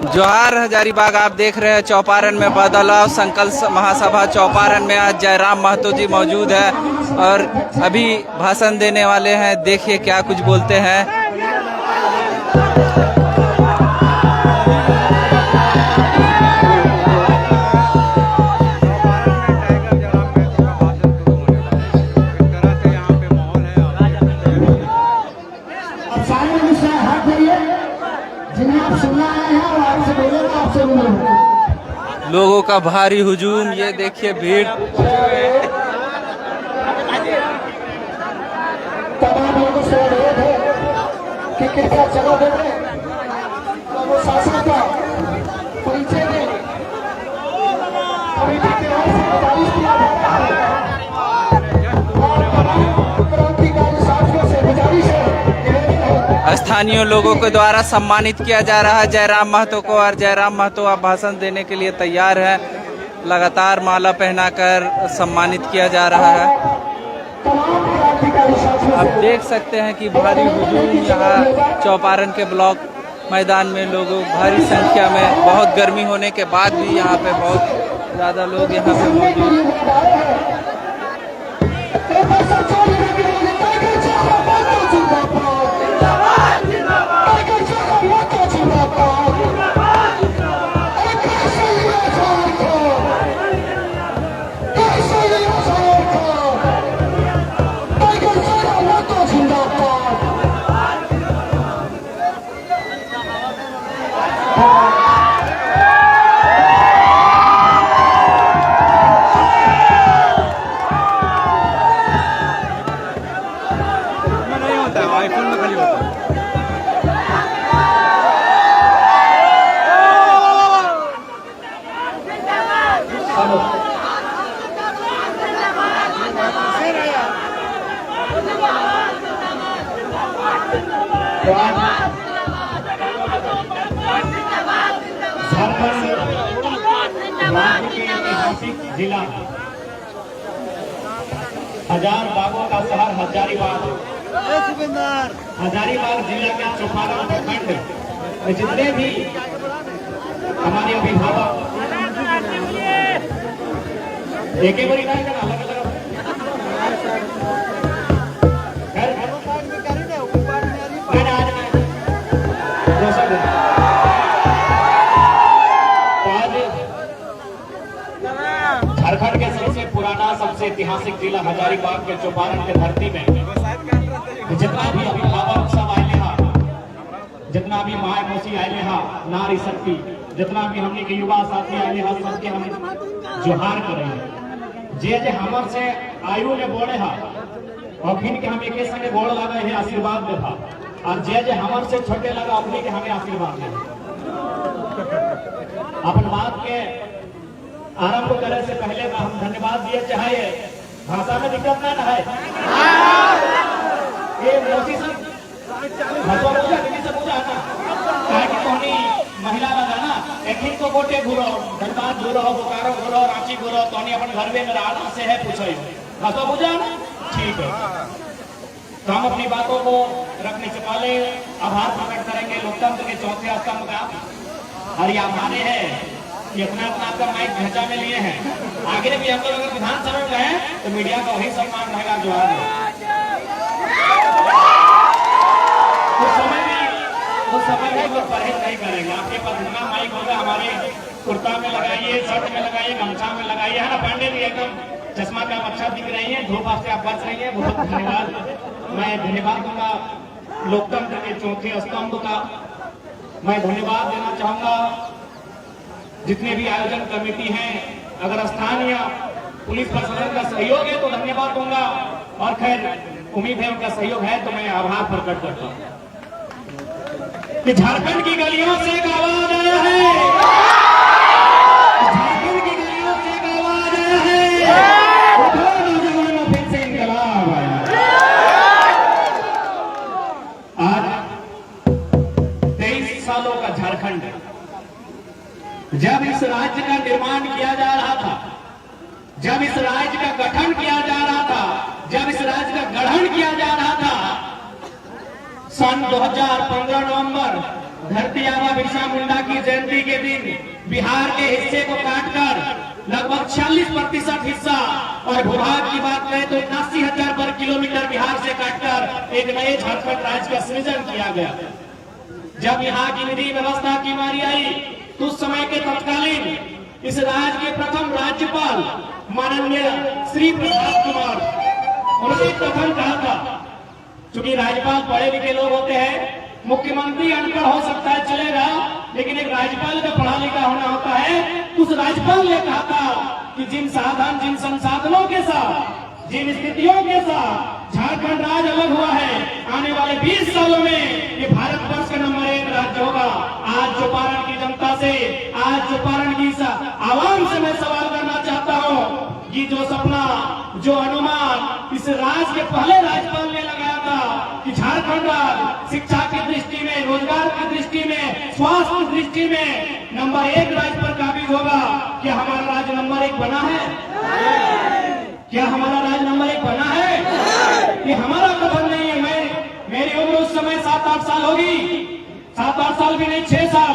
जोहार हजारीबाग। आप देख रहे हैं चौपारण में बदलाव संकल्प महासभा चौपारण में आज जयराम महतो जी मौजूद है और अभी भाषण देने वाले हैं। देखिए क्या कुछ बोलते हैं। लोगों का भारी हुजूम, ये देखिए भीड़। तमाम लोगों से अनुरोध है कि कृपया चलो देते शासन का परिचय दें। कमेटी की ओर से गुजारिश किया जा रहा है और तमाम क्रांतिकारी साथियों से गुजारिश है। स्थानीय लोगों के द्वारा सम्मानित किया जा रहा है जयराम महतो को और जयराम महतो अब भाषण देने के लिए तैयार है। लगातार माला पहनाकर सम्मानित किया जा रहा है। आप देख सकते हैं कि भारी हुजूम यहाँ चौपारण के ब्लॉक मैदान में लोगों भारी संख्या में, बहुत गर्मी होने के बाद भी यहाँ पे बहुत ज़्यादा लोग यहाँ पे मौजूद। जिला हजार बागों का शहर हजारीबाग जिला के चौपारण प्रखंड में जितने भी हमारे अभिभावक एक बार झारखंड के सबसे पुराना, सबसे ऐतिहासिक जिला हजारीबाग के चौपारण के धरती में जितना भी अभिभावक सब आए हा, जितना भी माए मौसी आए हा, नारी शक्ति जितना भी हमने के युवा साथी आए हा, सबके हम जोहार करे। जे जे हमर से आयु में बोले हा और फिर के हम एक संगे गोड़ लगा है आशीर्वाद दे हा, और जे जे हमर से छोटे लगा अपने के हमें आशीर्वाद दे। अपन बात के आरंभ करने से पहले हम धन्यवाद दिए चाहिए। भाषा में दिक्कत ना है। ये मोदी से पूछा ना कि कौनी महिला लगा ना एक ही तो गोटे घूरो, धनबाद घूरो, बोकारो घूरो, रांची घूरो, तो अपन घर में मेरा आना से है पूछे भाषा पूछा ना, ठीक है। तो हम अपनी बातों को रखने से पहले आभार प्रकट करेंगे लोकतंत्र के चौथे स्तंभ का। और ये आभारी है कि अपना आपका माइक भेजा में लिए हैं। आगे भी हम लोग अगर विधानसभा में गए तो मीडिया का वही सम्मान रहेगा जो आज उस समय में लोग परहेज नहीं करेंगे। आपके पास इतना माइक होगा, हमारे कुर्ता में लगाइए, शर्ट में लगाइए, गमछा में लगाइए, है ना। पांडे भी एकदम चश्मा का अच्छा दिख रही है, धूप से आप बच रही है, बहुत धन्यवाद। मैं धन्यवाद दूंगा लोकतंत्र के चौथे स्तंभ का। मैं धन्यवाद देना चाहूंगा जितने भी आयोजन कमेटी हैं। अगर स्थानीय पुलिस प्रशासन का सहयोग है तो धन्यवाद दूंगा, और खैर उम्मीद है उनका सहयोग है तो मैं आभार प्रकट करता हूं कि झारखंड की गलियों से एक आवाज आया है, झारखंड की गलियों से एक आवाज आया है, उठो नौजवानों फिर से इंकलाब आया। आज 23 सालों का झारखंड, जब इस राज्य का निर्माण किया जा रहा था, जब इस राज्य का गठन किया जा रहा था, जब इस राज्य का गठन किया जा रहा था, सन 2015 नवंबर धरती आबा बिरसा मुंडा की जयंती के दिन बिहार के हिस्से को काटकर लगभग 46% हिस्सा और भूभाग की बात करें तो 89,000 वर्ग किलोमीटर बिहार से काटकर एक नए झारखंड राज्य का सृजन किया गया। जब यहाँ की विधि व्यवस्था की बारी आई तो उस समय के तत्कालीन इस राज्य के प्रथम राज्यपाल माननीय श्री प्रसाद कुमार, उन्होंने कथन कहा था, क्योंकि राज्यपाल पढ़े लिखे लोग होते हैं, मुख्यमंत्री अनपढ़ हो सकता है चलेगा, लेकिन एक राज्यपाल का पढ़ा लिखा होना होता है। उस राज्यपाल ने कहा था कि जिन संसाधनों के साथ, जिन स्थितियों के साथ झारखंड राज्य अलग हुआ है, आने वाले 20 सालों में ये भारतवर्ष का नंबर 1 राज्य होगा। आज चौपारण की जनता से, आज चौपारण की आवाम से मैं सवाल करना चाहता हूँ कि जो सपना, जो अनुमान इस राज्य के पहले राज्यपाल ने लगाया था कि झारखंड राज्य शिक्षा की दृष्टि में, रोजगार की दृष्टि में, स्वास्थ्य की दृष्टि में नंबर 1 राज्य पर काबिज होगा, क्या हमारा राज्य नंबर 1 बना है? क्या हमारा राज्य नंबर 1 बना है? ये हमारा कथन नहीं है। मेरी उम्र उस समय 7-8 साल होगी, 7-8 साल भी नहीं, 6 साल,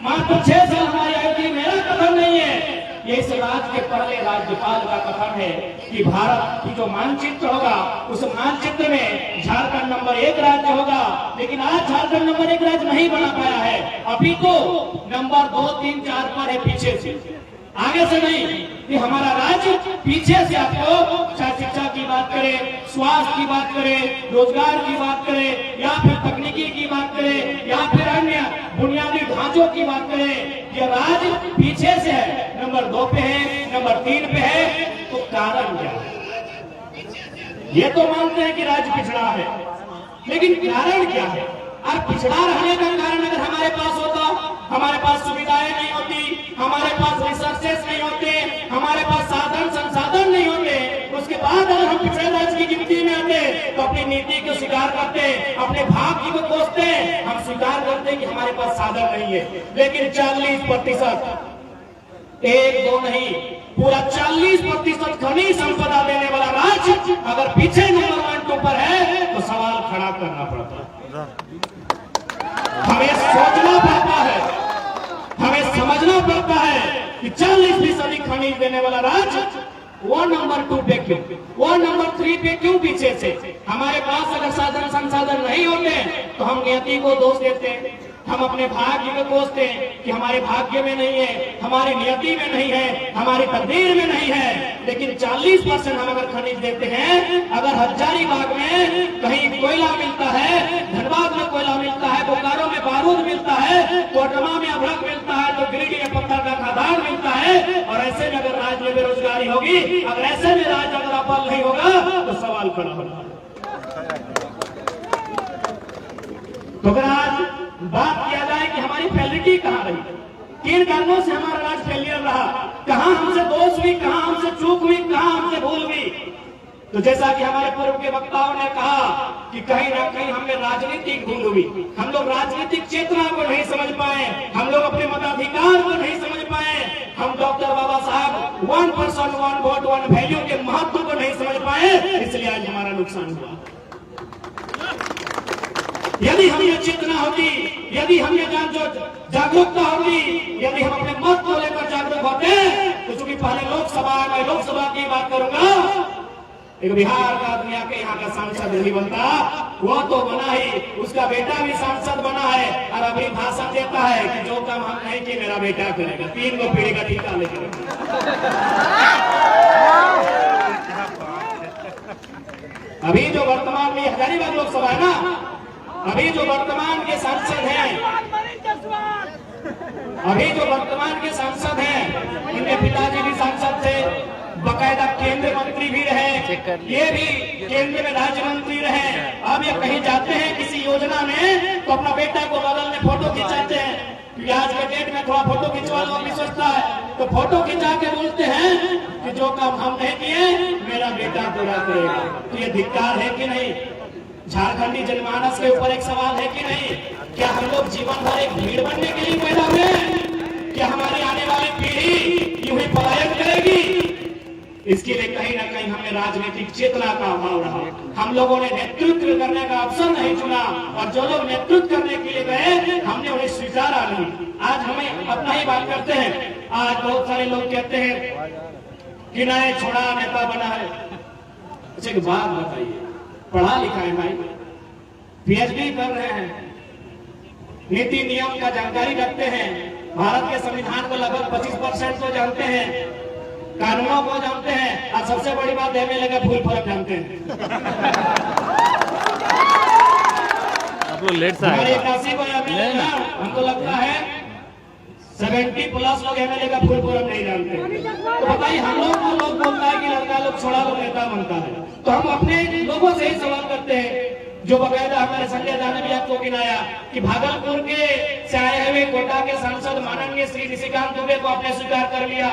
मात्र 6 साल हमारी आयु थी। मेरा कथन नहीं है, ये इस राज्य के पहले राज्यपाल का कथन है कि भारत की जो मानचित्र होगा उस मानचित्र में झारखंड नंबर 1 राज्य होगा। लेकिन आज झारखंड नंबर 1 राज्य नहीं बना पाया है, अभी तो नंबर 2, 3, 4 पर है, पीछे से, आगे से नहीं। कि हमारा राज्य पीछे से, आपको चाहे शिक्षा की बात करें, स्वास्थ्य की बात करें, रोजगार की बात करें, या फिर तकनीकी की बात करें, या फिर अन्य बुनियादी ढांचों की बात करें, ये राज्य पीछे से है, नंबर 2 पे है, नंबर 3 पे है। तो कारण क्या है? ये तो मानते हैं कि राज्य पिछड़ा है, लेकिन कारण क्या है? और पिछड़ा रहने का कारण अगर हमारे पास होता, हमारे पास सुविधाएं नहीं होती, हमारे पास रिसोर्सेस नहीं होते, हमारे पास साधन संसाधन नहीं होते, उसके बाद अगर हम पिछड़े राज्य की गिनती में आते तो अपनी नीति को स्वीकार करते, अपने भाग्य को कोसते, हम स्वीकार करते कि हमारे पास साधन नहीं है। लेकिन 40%, 1-2 नहीं, पूरा 40% खनिज संपदा देने वाला राज्य अगर पीछे नंबर 1-2 पर है तो सवाल खड़ा करना पड़ता है। हमें सोचना पड़ता है, हमें समझना पड़ता है कि 40% खनिज देने वाला राज्य वो नंबर 2 पे क्यों, वो नंबर 3 पे क्यों पीछे से? हमारे पास अगर साधन संसाधन नहीं होते तो हम नियति को दोष देते हैं, हम अपने भाग्य को कोसते हैं कि हमारे भाग्य में नहीं है, हमारी नियति में नहीं है, हमारी तकदीर में नहीं है। लेकिन 40% हम अगर खनिज देते हैं, अगर हजारीबाग में कहीं कोयला मिलता है, धनबाद में कोयला मिलता है, बोकारो में बारूद मिलता है, कोडरमा में अभ्रक मिलता है, तो गिरिडीह में पत्थर का खदान मिलता है, और ऐसे में अगर राज्य में बेरोजगारी होगी, अगर ऐसे में राज्य अगर अव्वल नहीं होगा तो सवाल खड़ा होगा। तो अगर आज बात किया जाए कि हमारी फेलिटी कहाँ रही, किन कारणों से हमारा राज्य फेलियर रहा, कहां हमसे दोष हुई, कहां हमसे चूक हुई, कहां हमसे भूल हुई, तो जैसा कि हमारे पूर्व के वक्ताओं ने कहा कि कहीं ना कहीं हमें राजनीतिक भूल हुई, हम लोग राजनीतिक चेतना को नहीं समझ पाए, हम लोग अपने मताधिकार को नहीं समझ पाए, हम डॉक्टर बाबा साहब 1 पर्सन 1 वोट 1 वैल्यू के महत्व को नहीं समझ पाए, इसलिए आज हमारा नुकसान हुआ। यदि हमें चेतना होती, यदि हमें जागरूकता होती, यदि हम अपने मत को लेकर जागरूक होते, तो चूंकि पहले लोकसभा की बात करूंगा, एक बिहार का दुनिया के यहाँ का सांसद नहीं बनता, वो तो बना ही, उसका बेटा भी सांसद बना है, और अभी भाषण देता है कि जो काम हम नहीं किए मेरा बेटा करेगा, 3 गो पीढ़ी का टीका लेकर। अभी जो वर्तमान में हजारीबाग लोकसभा है ना, अभी जो वर्तमान के सांसद हैं, इनके पिताजी भी सांसद थे, बकायदा केंद्र मंत्री भी रहे, ये भी केंद्र में राज्य मंत्री रहे। अब ये कहीं जाते हैं किसी योजना में तो अपना बेटा को बगल में फोटो खिंचाते हैं, क्योंकि आज के डेट में थोड़ा फोटो खिंचवा लो भी सोचता है, तो फोटो खिंचा के बोलते हैं कि जो काम हम नहीं किए मेरा बेटा पूरा करेगा। तो ये धिक्कार है कि नहीं? झारखंडी जनमानस के ऊपर एक सवाल है कि नहीं? क्या हम लोग जीवन भर एक भीड़ बनने के लिए पैदा हुए? क्या हमारी आने वाली पीढ़ी यूं ही पलायन करेगी? इसके लिए कहीं ना कहीं हमें राजनीतिक चेतना का अभाव रहा। हम लोगों ने नेतृत्व करने का अवसर नहीं चुना, और जो लोग नेतृत्व करने के लिए गए हमने उन्हें स्वीकारा नहीं। आज हमें अपना ही बात करते हैं। आज बहुत सारे लोग कहते हैं कि नए छोड़ा नेता बना है। अच्छा एक बात बताइए, पढ़ा लिखा है भाई, पीएचडी कर रहे हैं, नीति नियम का जानकारी रखते हैं, भारत के संविधान को लगभग 25% तो जानते हैं, कानूनों को जानते हैं, और सबसे बड़ी बात एमएलए का फूल फर्क जानते हैं। आप लोग लेट से हमारे आए। 81 को एमएलए हमको लगता है 70+ लोग एमएलए का फुल फॉर्म नहीं जानते। तो बताइए हम लोग बोलता है कि लड़का लोग छोड़ा लोग नेता बनता है, तो हम अपने लोगों से ही सवाल करते हैं। जो बकायदा हमारे संजय दा ने भी आपको गिनाया कि भागलपुर के से आए हुए कोटा के सांसद माननीय श्री निशिकांत दुबे को आपने स्वीकार कर लिया,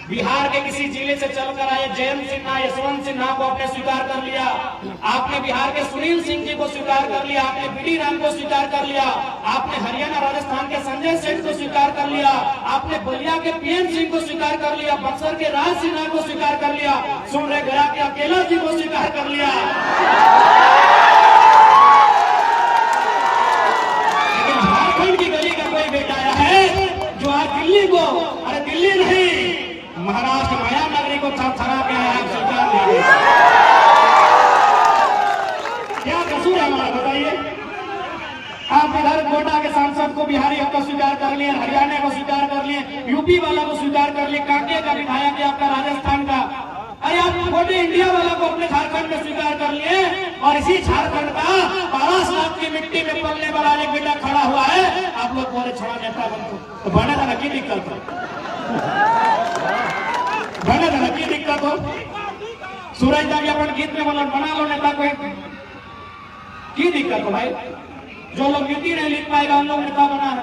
बिहार के किसी जिले से चलकर आए जयंत सिन्हा, यशवंत सिन्हा को आपने स्वीकार कर लिया, आपने बिहार के सुनील सिंह जी को स्वीकार कर लिया, आपने बीडी राम को स्वीकार कर लिया, आपने हरियाणा राजस्थान के संजय सेठ को स्वीकार कर लिया, आपने बलिया के पीएन सिंह को स्वीकार कर लिया, बक्सर के राज सिन्हा को स्वीकार कर लिया, सुन रहे गया के अकेला जी को स्वीकार कर लिया। लेकिन झारखंड की गली का कोई बेटा आया है जो आज दिल्ली को, अरे दिल्ली नहीं, महाराष्ट्र माया नगरी को थरथरा के आया स्वीकार नहीं। क्या कसूर है हमारा बताइए? आप इधर कोटा के सांसद को बिहारी को स्वीकार कर लिए, हरियाणा को स्वीकार कर लिए, यूपी वाला को स्वीकार कर लिए, कांके का विधायक है आपका राजस्थान का, अरे आप छोटे इंडिया वाला को अपने झारखंड में स्वीकार कर लिए, और इसी झारखंड का 12 लाख की मिट्टी में पलने वाला एक बेटा खड़ा हुआ है, आप लोग बोले छोड़ा नेता बन तो बने था की दिक्कत है, बने था की दिक्कत हो। सूरज दा अपन गीत में बोला बना लो नेता को, की दिक्कत हो भाई? जो लोग नीति नहीं लिख पाएगा हम लोग नेता बना है।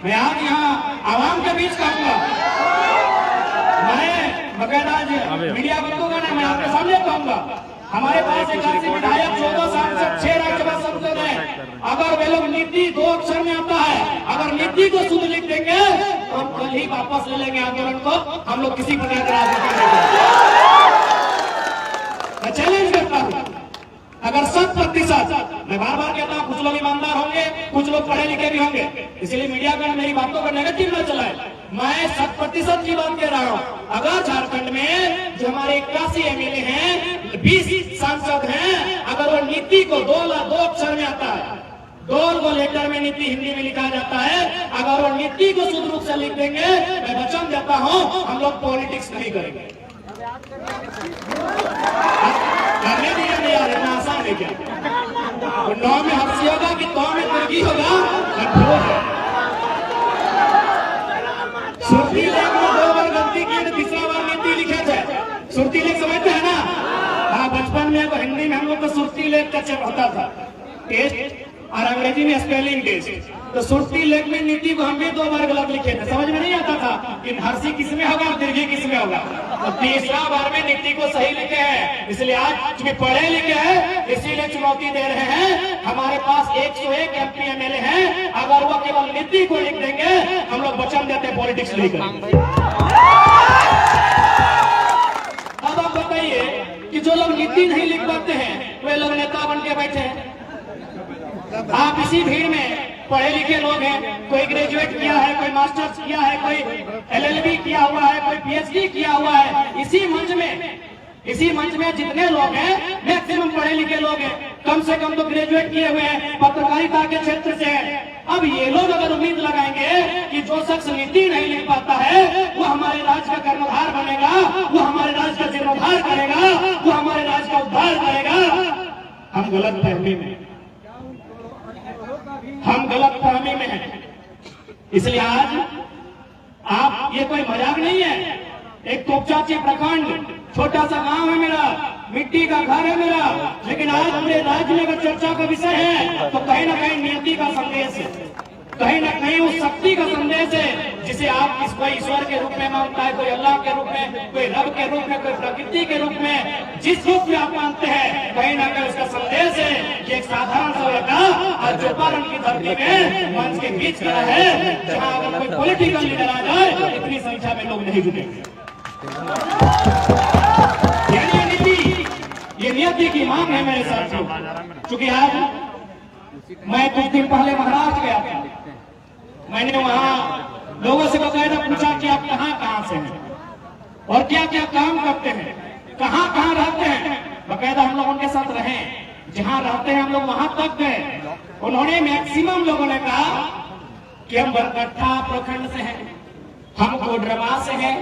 मैं आज यहाँ आवाम के बीच कहूंगा, मैं बकायदा मीडिया बंदों का नहीं, मैं आपके सामने कहूंगा, हमारे पास 81 विधायक, 14 सांसद, 6 राज्यसभा सांसद हैं। अगर वे लोग नीति 2 अक्षर में आता है, अगर नीति को शुद्ध लिख देंगे तो हम कल ही वापस ले लेंगे आंदोलन को, हम लोग किसी प्रकार का राजनीति नहीं। मैं चैलेंज करता हूँ, अगर 100%, मैं बार बार कहता हूँ कुछ लोग ईमानदार होंगे, कुछ लोग पढ़े लिखे भी होंगे, इसलिए मीडिया में मेरी बातों का नेगेटिव न चलाए, मैं 100% की बात कह रहा हूँ। अगर झारखंड में जो हमारे 81 एमएलए हैं, 20 सांसद हैं, अगर वो नीति को 2 अक्षर में आता है, 2 लेटर में नीति हिंदी में लिखा जाता है, अगर वो नीति को शुद्ध रूप से लिख देंगे, मैं वचन देता हूँ हम लोग पॉलिटिक्स नहीं करेंगे। करने दिया नहीं यार, इतना आसान है क्या? तो 9 में हफ्सी होगा कि 9 में तुर्की होगा, सुरती लेख में 2 बार गलती की तो तीसरा बार नीति लिखे थे। सुरती लेख समझते हैं ना? हाँ, बचपन में हिंदी में हम लोग को सुरती लेख का चेक होता था, टेस्ट, और अंग्रेजी में स्पेलिंग टेस्ट। तो सुरती लेख में नीति को हम भी 2 बार गलत लिखे थे, समझ में नहीं आता था कि हर्षी किसमें होगा और दीर्घी किसमें होगा। तो तीसरा बार में नीति को सही लिखे हैं, इसलिए आज चूंकि पढ़े लिखे हैं इसीलिए चुनौती दे रहे हैं। हमारे पास 101 एमपी एमएलए हैं, अगर वो केवल नीति को लिख देंगे हम लोग वचन देते पॉलिटिक्स नहीं करेंगे। अब आप बताइए कि जो लोग नीति नहीं लिख पाते हैं वे लोग नेता बन के बैठे हैं। आप इसी भीड़ में पढ़े लिखे लोग हैं, कोई ग्रेजुएट किया है, कोई मास्टर्स किया है, कोई एलएलबी किया हुआ है, कोई पीएचडी किया हुआ है। इसी मंच में जितने लोग हैं मैक्सिमम पढ़े लिखे लोग हैं, कम से कम तो ग्रेजुएट किए हुए हैं, पत्रकारिता के क्षेत्र से हैं। अब ये लोग अगर उम्मीद लगाएंगे कि जो शख्स नीति नहीं लिख पाता है वो हमारे राज्य का कर्णधार बनेगा, वो हमारे राज्य का जीर्णोद्धार करेगा, वो हमारे राज्य का उद्धार करेगा, हम गलत फहमी में हैं। इसलिए आज आप, ये कोई मजाक नहीं है, एक तोपचाची प्रखंड छोटा सा गांव है मेरा, मिट्टी का घर है मेरा, लेकिन आज पूरे राज्य में अगर चर्चा का विषय है तो कहीं ना कहीं नियति का संदेश है, कहीं ना कहीं उस शक्ति का संदेश है जिसे आप कोई ईश्वर के रूप में मानता है, कोई अल्लाह के रूप में, कोई रब के रूप में, कोई प्रकृति के रूप में, जिस रूप में आप मानते हैं कहीं ना कहीं उसका संदेश है कि एक साधारण सा लड़का आज चौपारण की धरती में मंच के बीच खड़ा है, जहाँ अगर कोई पॉलिटिकल लीडर आ जाए तो इतनी संख्या में लोग नहीं जुटेंगे। ये नियति की मांग है मेरे साथियों। क्योंकि आज मैं कुछ दिन पहले महाराष्ट्र गया था, मैंने वहां लोगों से बकायदा पूछा कि आप कहां से हैं और क्या क्या काम करते हैं, कहां रहते हैं। बकायदा हम लोग उनके साथ रहे, जहां रहते हैं हम लोग वहां तक गए। उन्होंने मैक्सिमम लोगों ने कहा कि हम बरकट्ठा प्रखंड से हैं, हम कोडरमा से हैं,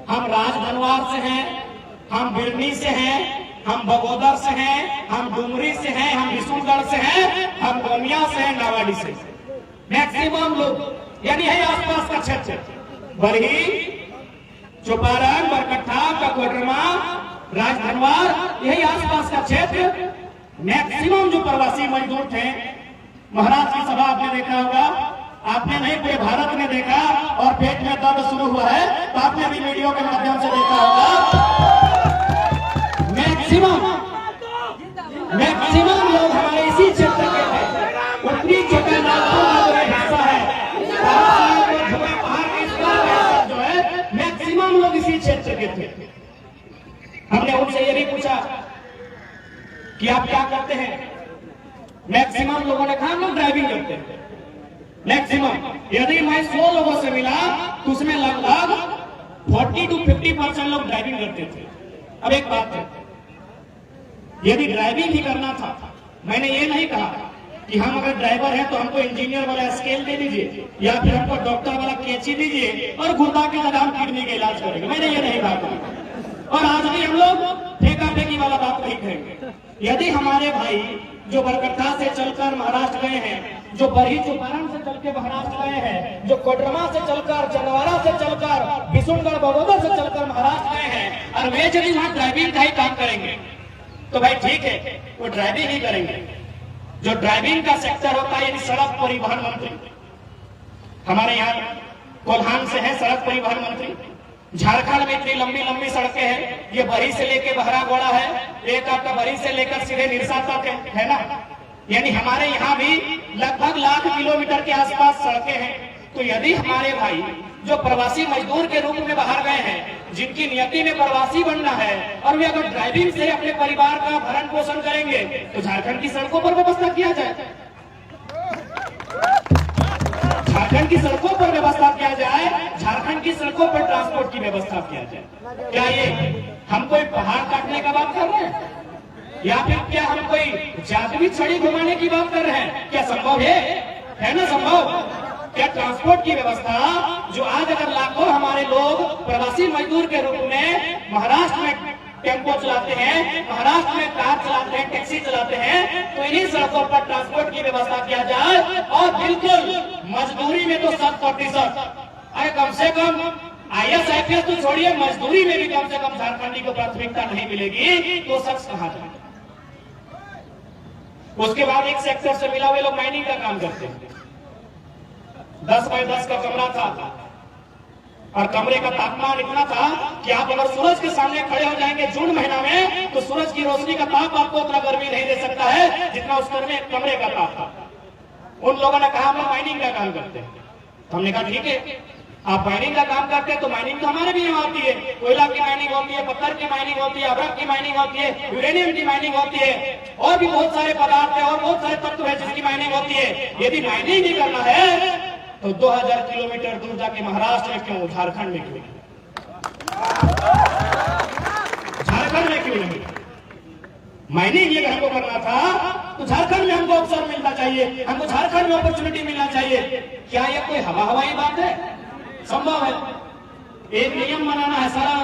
हम राजधनवार से हैं, हम बिरनी से हैं, हम बगोदर से हैं, हम डुमरी से हैं, हम विशुनगढ़ से हैं, हम गोमिया से हैं, नावाडी से। मैक्सिमम लोग यानी है आसपास का क्षेत्र, बरही, चौपारण, बरकट्ठा, कोडरमा, राजधनवार, यही आसपास का क्षेत्र। मैक्सिमम जो प्रवासी मजदूर थे, महाराष्ट्र की सभा आपने देखा होगा, आपने नहीं पूरे भारत ने देखा, और पेट में दर्द शुरू हुआ है तो आपने भी वीडियो के माध्यम से देखा होगा। मैक्सिमम लोग हमारे इसी क्षेत्र के थे। उत्तरी छोटा नागपुर हिस्सा है जो है, मैक्सिमम लोग इसी क्षेत्र के थे। हमने उनसे ये भी पूछा कि आप क्या करते हैं। मैक्सिमम लोगों ने कहा हम लोग ड्राइविंग करते हैं। मैक्सिमम, यदि मैं 100 लोगों से मिला तो उसमें लगभग 40 to 50% लोग ड्राइविंग करते थे। अब एक बात है, यदि ड्राइविंग ही करना था, मैंने ये नहीं कहा कि हम अगर ड्राइवर हैं तो हमको इंजीनियर वाला स्केल दे दीजिए या फिर हमको डॉक्टर वाला कैंची दीजिए और गुर्दा के लगाम किडनी का इलाज करेंगे, मैंने ये नहीं कहा। और आज भी हम लोग ठेका ठेकी वाला बात नहीं करेंगे। यदि हमारे भाई जो बरकट्ठा से चलकर महाराष्ट्र गए हैं, जो बरही चौपारण से चल के महाराष्ट्र गए हैं, जो कोडरमा से चलकर, जनवारा से चलकर, विशुनगढ़, बगोदर से चलकर महाराष्ट्र गए हैं, और वे यदि वहां ड्राइविंग का ही काम करेंगे तो भाई ठीक है, वो ड्राइविंग ही करेंगे। जो ड्राइविंग का सेक्टर होता है, यानी सड़क परिवहन मंत्री, हमारे यहाँ कोल्हान से है सड़क परिवहन मंत्री। झारखंड में इतनी लंबी लंबी सड़कें हैं, ये बरही से लेके बहरागोड़ा है, एक आपका बरही से लेकर सीधे निरसा तक है ना। यानी हमारे यहाँ भी लगभग 1,00,000 किलोमीटर के आसपास सड़कें हैं। तो यदि हमारे भाई जो प्रवासी मजदूर के रूप में बाहर गए हैं, जिनकी नियति में प्रवासी बनना है, और वे अगर ड्राइविंग से अपने परिवार का भरण पोषण करेंगे तो झारखंड की सड़कों पर व्यवस्था किया जाए, झारखंड की सड़कों पर व्यवस्था किया जाए, झारखंड की सड़कों पर ट्रांसपोर्ट की व्यवस्था किया जाए। क्या ये हम कोई पहाड़ काटने का बात कर रहे हैं, या फिर क्या हम कोई जादुई छड़ी घुमाने की बात कर रहे हैं? क्या संभव है ना संभव? क्या ट्रांसपोर्ट की व्यवस्था, जो आज अगर लाखों हमारे लोग प्रवासी मजदूर के रूप में महाराष्ट्र में टेम्पो चलाते हैं, महाराष्ट्र में कार चलाते हैं, टैक्सी चलाते हैं, तो इन्हीं सड़कों पर ट्रांसपोर्ट की व्यवस्था किया जाए। और बिल्कुल मजदूरी में तो 100%, अरे कम से कम IAS तो छोड़िए, मजदूरी में भी कम से कम झारखंडी को प्राथमिकता नहीं मिलेगी तो शख्स कहा जाए। उसके बाद एक सेक्टर से मिला हुए लोग माइनिंग का काम करते हैं। 10 बाय 10 का कमरा था और कमरे का तापमान इतना था कि आप अगर सूरज के सामने खड़े हो जाएंगे जून महीना में तो सूरज की रोशनी का ताप आपको उतना गर्मी नहीं दे सकता है जितना उस कमरे का ताप था। उन लोगों ने कहा हम लोग माइनिंग का काम करते हैं। तो हमने कहा ठीक है, आप माइनिंग का काम करते हैं तो माइनिंग तो हमारे भी यहाँ होती है, कोयला की माइनिंग होती है, पत्थर की माइनिंग होती है, अभ्रक की माइनिंग होती है, यूरेनियम की माइनिंग होती है, और भी बहुत सारे पदार्थ है और बहुत सारे तत्व है जिसकी माइनिंग होती है। यदि माइनिंग ही करना है तो 2000 किलोमीटर दूर जाके महाराष्ट्र में क्यों, झारखंड में क्यों, झारखंड में क्यों नहीं? माइनिंग ये हमको करना था तो झारखंड में हमको अवसर मिलना चाहिए, हमको झारखंड में अपॉर्चुनिटी मिलना चाहिए। क्या ये कोई हवाई बात है? संभव है, एक नियम बनाना है, सारा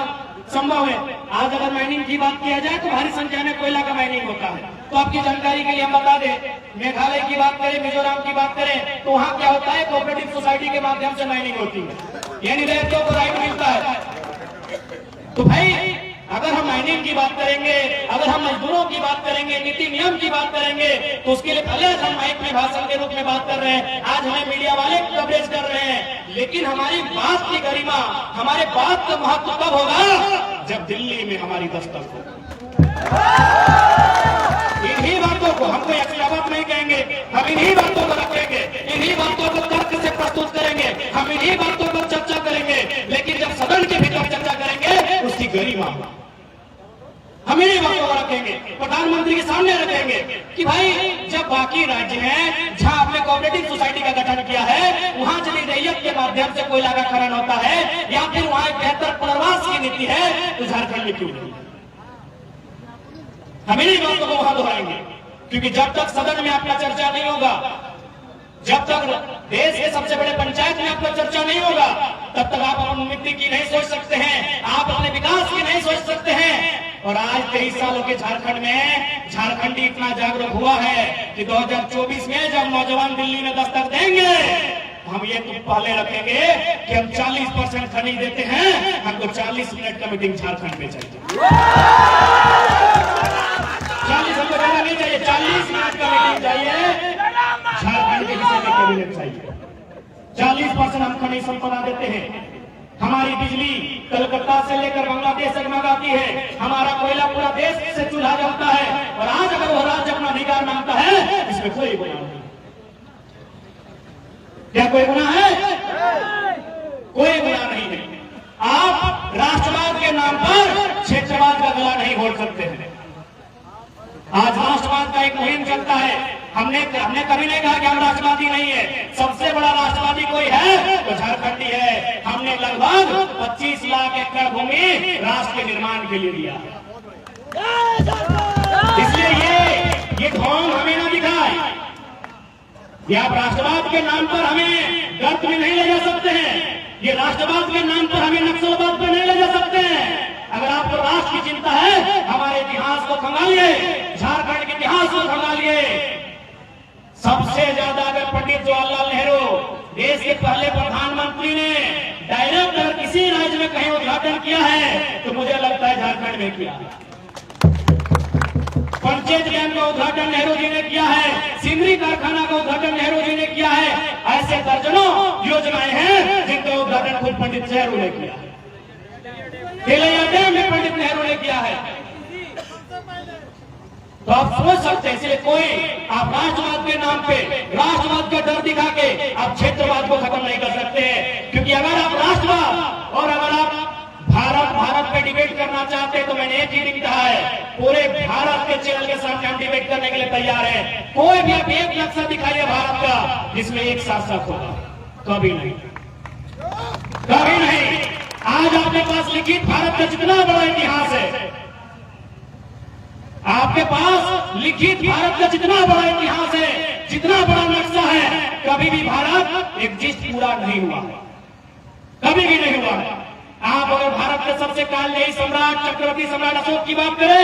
संभव है। आज अगर माइनिंग की बात किया जाए तो भारी संख्या में कोयला का माइनिंग होता है। तो आपकी जानकारी के लिए हम बता दें, मेघालय की बात करें, मिजोरम की बात करें, तो वहां क्या होता है, कोऑपरेटिव सोसाइटी के माध्यम से माइनिंग होती है, यानी रेतों को राइट मिलता है। तो भाई अगर हम माइनिंग की बात करेंगे, अगर हम मजदूरों की बात करेंगे, नीति नियम की बात करेंगे, तो उसके लिए भले हम माइक में भाषण के रूप में बात कर रहे हैं, आज हमें मीडिया वाले कवरेज कर रहे हैं, लेकिन हमारी बात की गरिमा, हमारे बात का महत्व तब होगा जब दिल्ली में हमारी दस्तक हो। इन्हीं बातों को, हम कोई एक्स्ट्रा बात नहीं कहेंगे, हम इन्हीं बातों को रखेंगे, इन्हीं बातों को तर्क से प्रस्तुत करेंगे, हम इन्हीं बातों पर चर्चा करेंगे, लेकिन जब सदन के भीतर चर्चा करेंगे उसकी गरिमा हम इन्हीं बातों को रखेंगे। सामने रखेंगे कि भाई जब बाकी राज्य हैं जहां आपने कोऑपरेटिव सोसाइटी का गठन किया है, वहां यदि रैयत के माध्यम से कोयला का खनन होता है या फिर वहां एक बेहतर पुनर्वास की नीति है, तो झारखंड में क्यों नहीं? हम इन्हीं बातों को वहां दोहराएंगे, क्योंकि जब तक सदन में आपका चर्चा नहीं होगा, जब तक देश के सबसे बड़े पंचायत में आपका चर्चा नहीं होगा, तब तक आप अपनी उन्नति की नहीं सोच सकते हैं, आप अपने विकास की नहीं सोच सकते हैं। और आज 23 सालों के झारखंड में झारखंडी इतना जागरूक हुआ है कि 2024 में जब नौजवान दिल्ली में दस्तक देंगे, हम ये तो पहले रखेंगे कि हम 40% खनिज देते हैं, हमको 40 मिनट का मीटिंग झारखंड में चाहिए। 40 हमको ज्यादा नहीं चाहिए, 40 मिनट का मीटिंग चाहिए। झारखंड के विषय में कैबिनेट चाहिए। 40% हम खनिज संपदा देते हैं। हमारी बिजली कलकत्ता से लेकर बांग्लादेश तक मंगाती है, हमारा कोयला पूरा देश से चूल्हा जलता है। और आज अगर वो राज्य अपना अधिकार मांगता है, इसमें कोई गुनाह नहीं। क्या कोई गुनाह है? कोई गुनाह नहीं है। आप राष्ट्रवाद के नाम पर क्षेत्रवाद का गला नहीं घोट सकते हैं। आज राष्ट्रवाद का एक मुहिम चलता है। हमने कभी नहीं कहा कि हम राष्ट्रवादी नहीं है। सबसे बड़ा राष्ट्रवादी कोई है तो झारखंडी है। हमने लगभग 25 लाख एकड़ भूमि राष्ट्र के निर्माण के लिए दिया है। इसलिए ये ढोंग हमें ना दिखाए कि आप राष्ट्रवाद के नाम पर हमें गर्त में नहीं ले जा सकते हैं। ये राष्ट्रवाद के नाम पर हमें नक्सलवाद पर नहीं ले जा सकते हैं। अगर आपको राष्ट्र की चिंता है, हमारे इतिहास को खंगालिए, झारखंड के इतिहास को खंगालिए। सबसे ज्यादा अगर पंडित जवाहरलाल नेहरू देश के पहले प्रधानमंत्री ने डायरेक्ट अगर किसी राज्य में कहीं उद्घाटन किया है, तो मुझे लगता है झारखंड में किया। पंचायत डैम का उद्घाटन नेहरू जी ने किया है, सिंदरी कारखाना का उद्घाटन नेहरू जी ने किया है। ऐसे दर्जनों योजनाएं हैं जिनका उद्घाटन खुद पंडित नेहरू ने किया है। केलैया डैम में पंडित नेहरू ने किया है। तो आप सोच सकते हैं, इसलिए कोई आप राष्ट्रवाद के नाम पे राष्ट्रवाद का डर दिखा के आप क्षेत्रवाद को खत्म नहीं कर सकते हैं। क्योंकि अगर आप राष्ट्रवाद और अगर आप भारत पे डिबेट करना चाहते हैं, तो मैंने एक चीज कहा है, पूरे भारत के चैनल के सामने हम डिबेट करने के लिए तैयार हैं। कोई भी आप एक नक्शा दिखाइए भारत का जिसमें एक शासक होगा, कभी नहीं, कभी नहीं। आज आपके पास लिखित भारत का जितना बड़ा इतिहास है, आपके पास लिखित भारत का जितना बड़ा इतिहास है, जितना बड़ा नक्शा है, कभी भी भारत एग्जिस्ट पूरा नहीं हुआ, कभी भी नहीं हुआ है। आप अगर भारत के सबसे कालजयी सम्राट चक्रवर्ती सम्राट अशोक की बात करें,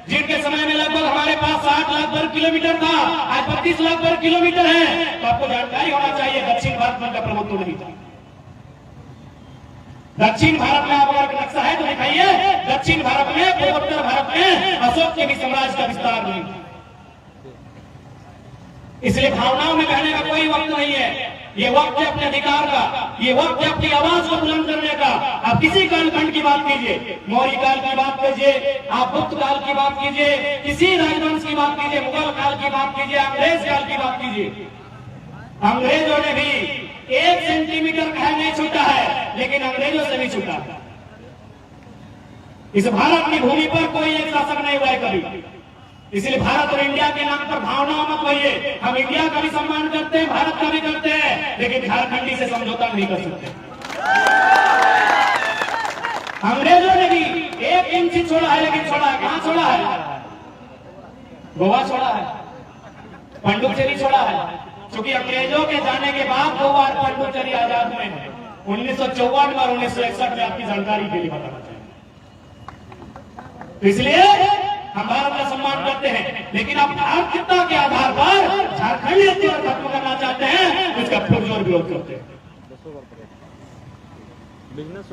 जिनके समय में लगभग हमारे पास 60 लाख वर्ग किलोमीटर था, आज 32 लाख वर्ग किलोमीटर है, तो आपको जानकारी होना चाहिए दक्षिण भारत में का प्रभुत्व नहीं था। दक्षिण भारत में आप अगर नक्शा है तो दिखाइए, दक्षिण भारत में, पूर्वोत्तर भारत में अशोक के भी साम्राज्य का विस्तार नहीं था। इसलिए भावनाओं में बहने का कोई वक्त नहीं है। ये वक्त है अपने अधिकार का, ये वक्त है अपनी आवाज को बुलंद करने का। आप किसी कालखंड की बात कीजिए, मौर्य काल की बात कीजिए, आप गुप्त काल की बात कीजिए, किसी राजवंश की बात कीजिए, मुगल काल की बात कीजिए, अंग्रेज काल की बात कीजिए। अंग्रेजों ने भी 1 सेंटीमीटर कहा नहीं छूटा है, लेकिन अंग्रेजों से भी छूटा। इस भारत की भूमि पर कोई एक शासक नहीं हुआ है कभी। इसलिए भारत और इंडिया के नाम पर भावनाओं मत होइए। हम इंडिया का भी सम्मान करते हैं, भारत का भी करते हैं, लेकिन झारखंडी से समझौता नहीं कर सकते। अंग्रेजों ने भी 1 इंच ही छोड़ा है, लेकिन छोड़ा है कहां छोड़ा है? गोवा छोड़ा है, पंडुचेरी छोड़ा है। क्योंकि अंग्रेजों के जाने के बाद 2 बार पंडुचेरी आजाद हुए हैं, 1954 में और 1961 में। आपकी जानकारी के लिए बताना चाहिए। तो इसलिए हम भारत का सम्मान करते हैं, लेकिन आप आर्थिकता के आधार पर झारखंड खत्म करना चाहते हैं, तो इसका पुरजोर विरोध करते हैं।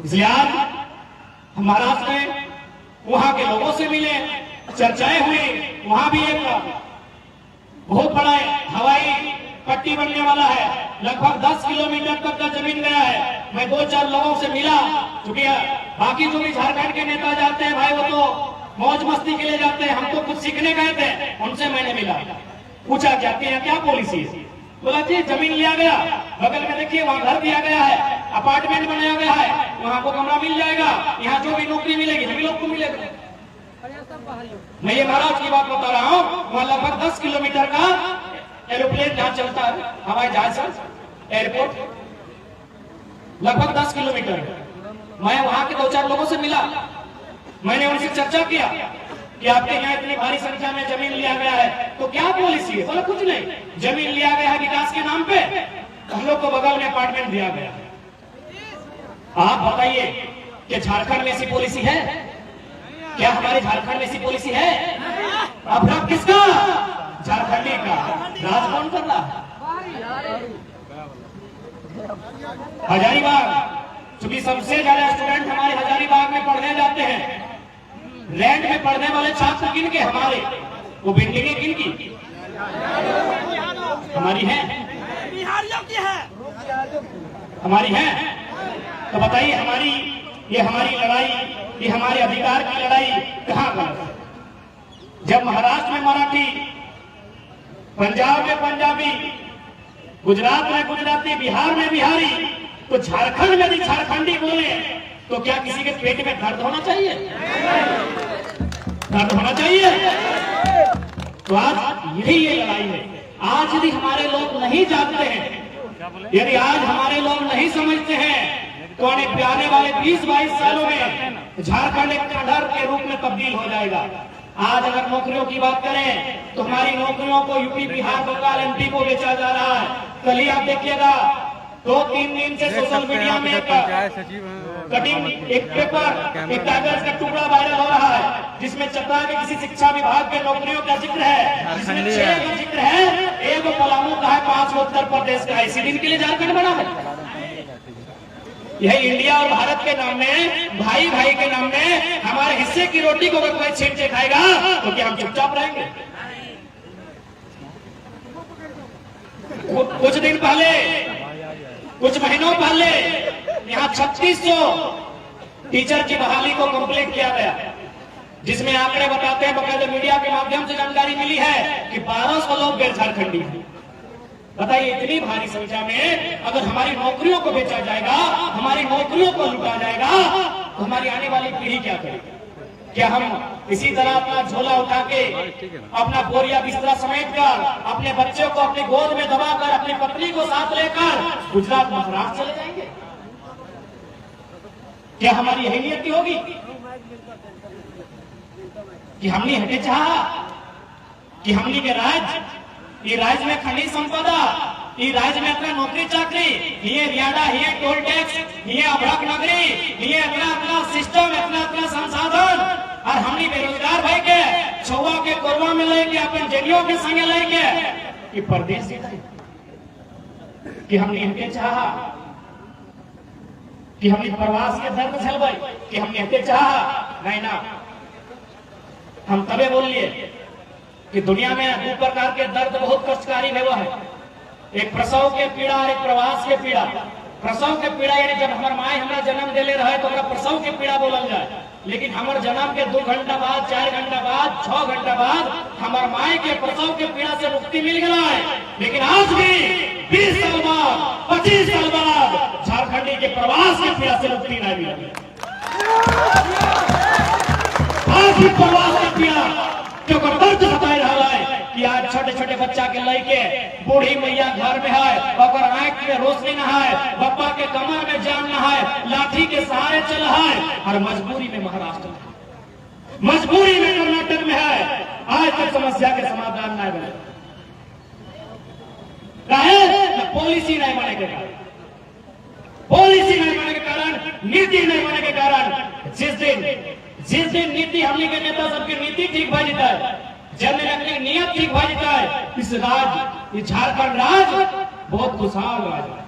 इसलिए आज हम महाराष्ट्र में वहां के लोगों से मिले, चर्चाएं हुई। वहां भी एक बहुत बड़ा हवाई पट्टी बनने वाला है, लगभग 10 किलोमीटर तक का जमीन गया है। मैं 2-4 लोगों से मिला, क्योंकि बाकी जो भी झारखंड के नेता जाते हैं भाई, वो तो मौज मस्ती के लिए जाते हैं, हम तो कुछ सीखने गए थे। उनसे मैंने मिला, पूछा जाते हैं क्या पॉलिसी है? बोला जी जमीन लिया गया, बगल में देखिए वहाँ घर दिया गया है, अपार्टमेंट बनाया गया है, वहाँ को कमरा मिल जाएगा, यहाँ जो भी नौकरी मिलेगी सभी लोग को मिलेगा। मैं ये महाराज की बात बता रहा हूँ। वहां लगभग 10 किलोमीटर का एरोप्लेन जहां चलता है, हवाई जहाज एयरपोर्ट, लगभग 10 किलोमीटर। मैं वहां के 2-4 लोगों से मिला, मैंने उनसे चर्चा किया कि आपके यहाँ इतनी भारी संख्या में जमीन लिया गया है तो क्या पॉलिसी है? बोला कुछ नहीं, जमीन लिया गया है विकास के नाम पे, हम लोग को बगल में अपार्टमेंट दिया गया। आप बताइए कि झारखंड में ऐसी पॉलिसी है क्या? हमारे झारखंड में ऐसी पॉलिसी है? अपराध किसका? झारखंडी का। राज कौन कर रहा है? हजारीबाग, क्योंकि सबसे ज्यादा स्टूडेंट हमारे हजारीबाग में पढ़ने जाते हैं। लैंड में पढ़ने वाले छात्र किन के? हमारे। वो बिल्डिंगें किन की? हमारी है, बिहारियों की है, हमारी है। तो बताइए ये हमारी लड़ाई, ये हमारे अधिकार की लड़ाई कहां पर? जब महाराष्ट्र में मराठी, पंजाब में पंजाबी, गुजरात में गुजराती, बिहार में बिहारी, तो झारखंड में भी झारखंडी बोले तो क्या किसी के पेट में दर्द होना चाहिए? दर्द होना चाहिए। तो आज यही ये लड़ाई है। आज यदि हमारे लोग नहीं जानते हैं, यदि आज हमारे लोग नहीं समझते हैं, तो आने वाले 20-22 सालों में झारखंड एक खंडहर के रूप में तब्दील हो जाएगा। आज अगर नौकरियों की बात करें तो हमारी नौकरियों को यूपी, बिहार, बंगाल, एमपी को बेचा जा रहा है। कल ही आप देखिएगा 2-3 दिन से सोशल मीडिया में कटिंग, एक पेपर, एक कागज का टुकड़ा वायरल हो रहा है जिसमें चतरा के किसी शिक्षा विभाग के नौकरियों का जिक्र है, जिसमें 6 का जिक्र है, 1 पलामू का है, 5 उत्तर प्रदेश का है। इसी दिन के लिए झारखंड बना है। यह इंडिया और भारत के नाम में, भाई भाई के नाम में हमारे हिस्से की रोटी को अगर कोई छीन के खाएगा तो क्या हम चुपचाप रहेंगे? कुछ दिन पहले, कुछ महीनों पहले यहाँ 3600 टीचर की बहाली को कंप्लीट किया गया, जिसमें आंकड़े बताते हैं, बकायदा मीडिया के माध्यम से जानकारी मिली है कि 1200 लोग गैर झारखंडी हैं। बताइए, इतनी भारी संख्या में अगर हमारी नौकरियों को बेचा जाएगा, हमारी नौकरियों को लुटा जाएगा, तो हमारी आने वाली पीढ़ी क्या करेगी? क्या हम इसी तरह अपना झोला उठा के, अपना बोरिया बिस्तरा समेट कर, अपने बच्चों को अपनी गोद में दबाकर, अपनी पत्नी को साथ लेकर गुजरात, महाराष्ट्र चले जाएंगे? क्या हमारी यही नियति होगी कि हमने हटे चाहा कि हमने के राज्य में खनिज संपदा, ये राज्य में इतना नौकरी चाकरी, ये रियाडा, ये टोल टैक्स, ये अभड़क नगरी, ये इतना सिस्टम, इतना संसाधन, और हमने बेरोजगार भाई के छुआ के कोरवा में लेके, अपन जेलियों के संगे लेके कि परदेश कि हमने इनके चाहा कि हमने प्रवास के दर्द झेलवाई, कि हमने इनके चाहा नहीं ना। हम तबे बोल लिए कि दुनिया में 2 प्रकार के दर्द बहुत कष्टकारी है। वो है एक प्रसव के पीड़ा और एक प्रवास के पीड़ा। प्रसव के पीड़ा यानी जब हमारे माए हमारा जन्म दे ले रहे तो हमारा प्रसव के पीड़ा बोलल जाए, लेकिन हमारे जन्म के 2 घंटा बाद, 4 घंटा बाद, 6 घंटा बाद हमारे माए के प्रसव के पीड़ा से मुक्ति मिल गया है। लेकिन आज भी 20 साल बाद, 25 साल बाद झारखंडी के प्रवास के पीड़ा से मुक्ति नहीं मिली। आज भी प्रवास के पीड़ा जो दर्द बताए रहा है कि आज छोटे छोटे बच्चा के लड़के, बूढ़ी मैया घर में है, और आंख में रोशनी न है, बप्पा के कमर में जान न है, लाठी के सहारे चल है, और मजबूरी में महाराष्ट्र में, मजबूरी में कर्नाटक में है। आज तक समस्या के समाधान नहीं बने। पॉलिसी नहीं बने के कारण, पॉलिसी नहीं बने के कारण, नीति नहीं बने के कारण, जिस दिन नीति हमने के नेता सबकी नीति ठीक भाई जाता है, जब अपनी नियत ठीक भाई जाता है, इस राज्य, इस झारखंड राज्य बहुत खुशहाल राज्य है।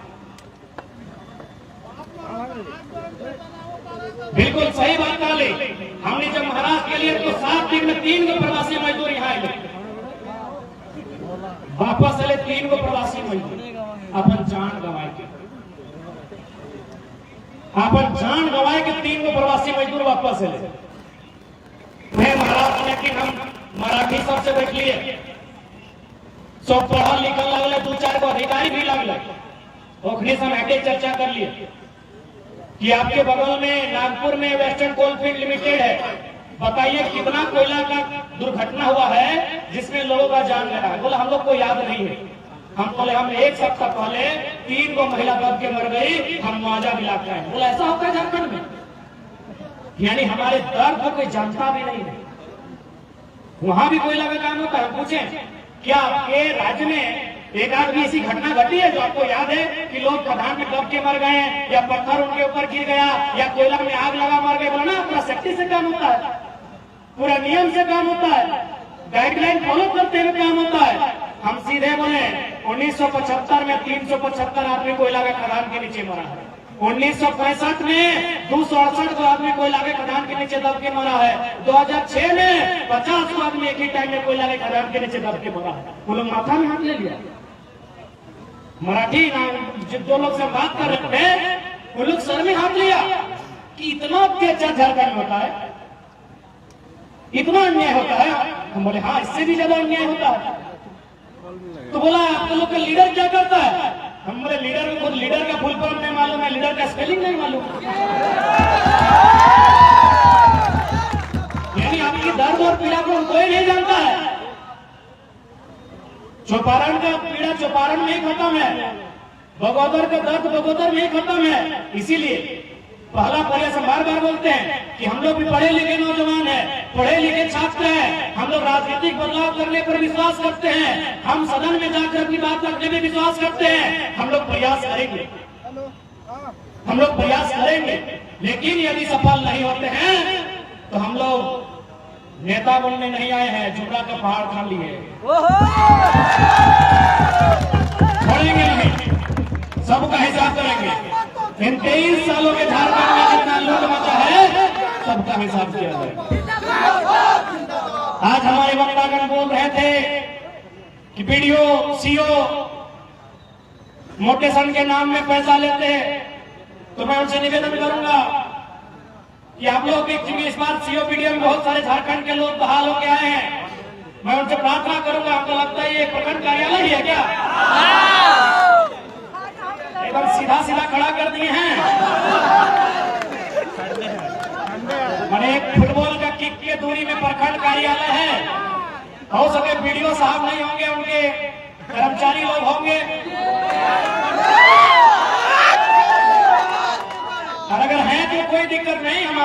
बिल्कुल सही बात कर ली हमने। जब महाराष्ट्र के लिए तो 7 दिन में 3 गो प्रवासी मजदूर यहाँ आए, वापस चले 3 गो प्रवासी मजदूर, अपन जान गंवाए के, अपन जान गंवाए के 3 गो प्रवासी मजदूर वापस चले। महाराष्ट्र, लेकिन हम मराठी सबसे बैठ लिए, सब पढ़ल लिखल लगल, 2-4 गो अधिकारी भी लगल, ओखने से हटे चर्चा कर लिए कि आपके बगल में नागपुर में वेस्टर्न कोलफील्ड लिमिटेड है, बताइए कितना कोयला का दुर्घटना हुआ है जिसमें लोगों का जान गया है। बोला हम लोग को याद नहीं है। हम बोले हम एक सप्ताह पहले 3 को महिला दब के मर गई, हम मुआवजा दिलाते हैं। बोला ऐसा होता है झारखंड में? यानी हमारे दर्द को कोई जानता भी नहीं है। वहां भी कोयला का काम होता है। पूछे क्या आपके राज्य में एक आध भी ऐसी घटना घटी है जो आपको याद है कि लोग खदान में दब के मर गए हैं, या पत्थर उनके ऊपर गिर गया, या कोयला में आग लगा मर गए? बोला ना पूरा सेफ्टी से काम होता है, पूरा नियम से काम होता है, गाइडलाइन फॉलो करते हुए काम होता है। हम सीधे बोले 1975 में 375 आदमी कोयला के खदान के नीचे मरा है। 1965 में 268 आदमी कोयला के खदान के नीचे दब के मरा है। 2006 में 50 आदमी एक ही टाइम में कोयला के खदान के नीचे दब के मरा है। वो लोग माथा में हाथ ले लिया। मराठी जो लोग से बात कर रहे थे वो लोग सर में हाथ लिया कि इतना अत्याचार झारखंड में होता है, इतना अन्याय होता है। हम बोले हाँ इससे भी ज्यादा अन्याय होता है। तो बोला आप लोग का लीडर क्या करता है? हम बोले लीडर को खुद लीडर का फुल फॉर्म नहीं मालूम है, लीडर का स्पेलिंग नहीं मालूम। यानी आपकी दर्द और पीड़ा को कोई नहीं जानता है। चौपारण का पीड़ा चौपारण में ही खत्म है, बगोदर का दर्द बगोदर में ही खत्म है। इसीलिए पहला प्रयास हम बार बार बोलते हैं कि हम लोग भी पढ़े लिखे नौजवान हैं, पढ़े लिखे छात्र हैं। हम लोग राजनीतिक बदलाव करने पर विश्वास करते हैं, हम सदन में जाकर अपनी बात रखने में विश्वास करते हैं। हम लोग प्रयास करेंगे, हम लोग प्रयास करेंगे, लेकिन यदि सफल नहीं होते हैं तो हम लोग नेता बनने नहीं आए हैं, जुमरा का पहाड़ खा लिए छोड़ेंगे नहीं, सबका हिसाब करेंगे। इन 23 सालों के झारखंड में जितना लूट मचा है सबका हिसाब किया जाए। आज हमारे वक्तागण बोल रहे थे कि बीडीओ सीओ मोटेशन के नाम में पैसा लेते हैं, तो मैं उनसे निवेदन करूंगा कि आप लोग भी इस बार सीओ बीडीओ में बहुत सारे झारखंड के लोग बहाल होके आए हैं। मैं उनसे प्रार्थना करूंगा, आपको लगता है ये प्रखंड कार्यालय ही है क्या? एकदम सीधा सीधा खड़ा कर दिए हैं। मैंने एक फुटबॉल का किक के दूरी में प्रखंड कार्यालय है। हो सके बीडीओ साहब नहीं होंगे, उनके कर्मचारी लोग होंगे। और अगर है तो कोई दिक्कत नहीं, हम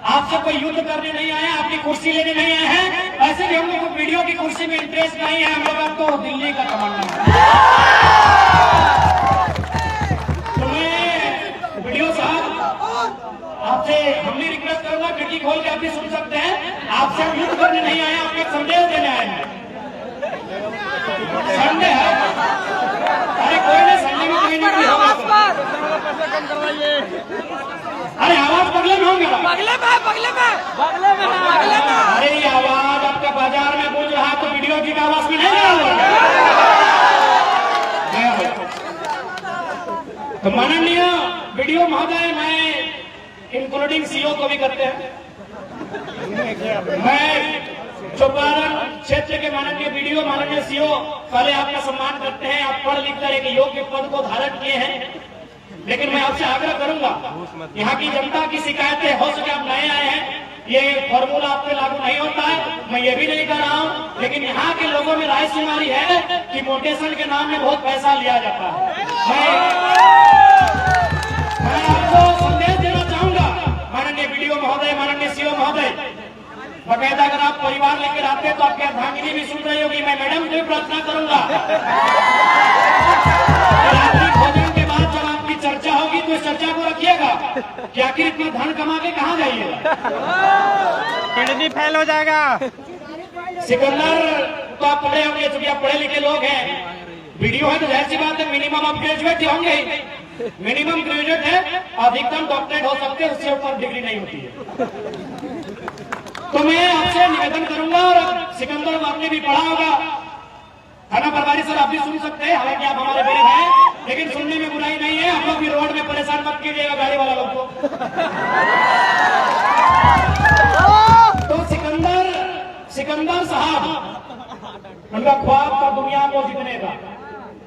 आपसे कोई युद्ध करने नहीं आए, आपकी कुर्सी लेने नहीं आए हैं। ऐसे भी हम लोग को बीडीओ की कुर्सी में इंटरेस्ट नहीं है, हम लोग तो दिल्ली का तमन्ना है। वीडियो साहब आपसे हमने रिक्वेस्ट करूंगा, खिड़की खोल के आप भी सुन सकते हैं। आपसे हम युद्ध करने नहीं आए, आपको एक संदेश देने आए हैं। संडे है, अरे कोई नहीं, संडे में कोई नहीं होगा। अरे आवाज बगले में होंगे, बगले में बगले में बगले में बगले में। अरे ये आवाज आपका बाजार में गूंज रहा तो वीडियो की आवाज में नहीं आ। तो माननीय वीडियो महोदय, मैं इंक्लूडिंग सीओ को भी करते हैं, मैं चौपारण क्षेत्र के माननीय वीडियो माननीय सीओ पहले आपका सम्मान करते हैं। आप पढ़ लिख कर एक योग्य पद को धारण किए हैं, लेकिन मैं आपसे आग्रह करूंगा, यहाँ की जनता की शिकायतें, हो सके आप नए आए हैं, ये फॉर्मूला आप पे लागू नहीं होता है, मैं ये भी नहीं कर रहा हूँ, लेकिन यहाँ के लोगों में राय सुमारी है कि मोटेशन के नाम में बहुत पैसा लिया जाता है। मैं आपको संदेश देना चाहूंगा, माननीय वीडियो महोदय, माननीय सीओ महोदय, बकायदा अगर आप परिवार लेकर आते हैं तो आपकी अर्धांगिनी भी सुन रही होगी। मैं मैडम से प्रार्थना करूंगा, रात्रि भोजन के बाद जब आपकी चर्चा होगी तो इस चर्चा को रखिएगा कि आखिर इतना धन कमा के कहाँ जाइएगा, किडनी फेल हो जाएगा। सिकंदर तो आप पढ़े होंगे, चूंकि आप पढ़े लिखे लोग हैं, वीडियो है तो जाहिर सी बात है मिनिमम आप ग्रेजुएट होंगे, मिनिमम ग्रेजुएट है, अधिकतम डॉक्टरेट हो सकते हैं, उससे ऊपर डिग्री नहीं होती है। तो मैं आपसे निवेदन करूंगा, और सिकंदर आपने भी पढ़ा होगा, थाना प्रभारी सर आप भी सुन सकते हैं, हालांकि आप हमारे बड़े हैं, लेकिन सुनने में बुराई नहीं है। आप लोग भी रोड में परेशान मत कीजिएगा गाड़ी वाला लोग को। तो सिकंदर साहब, उनका ख्वाब था दुनिया को जीतने का।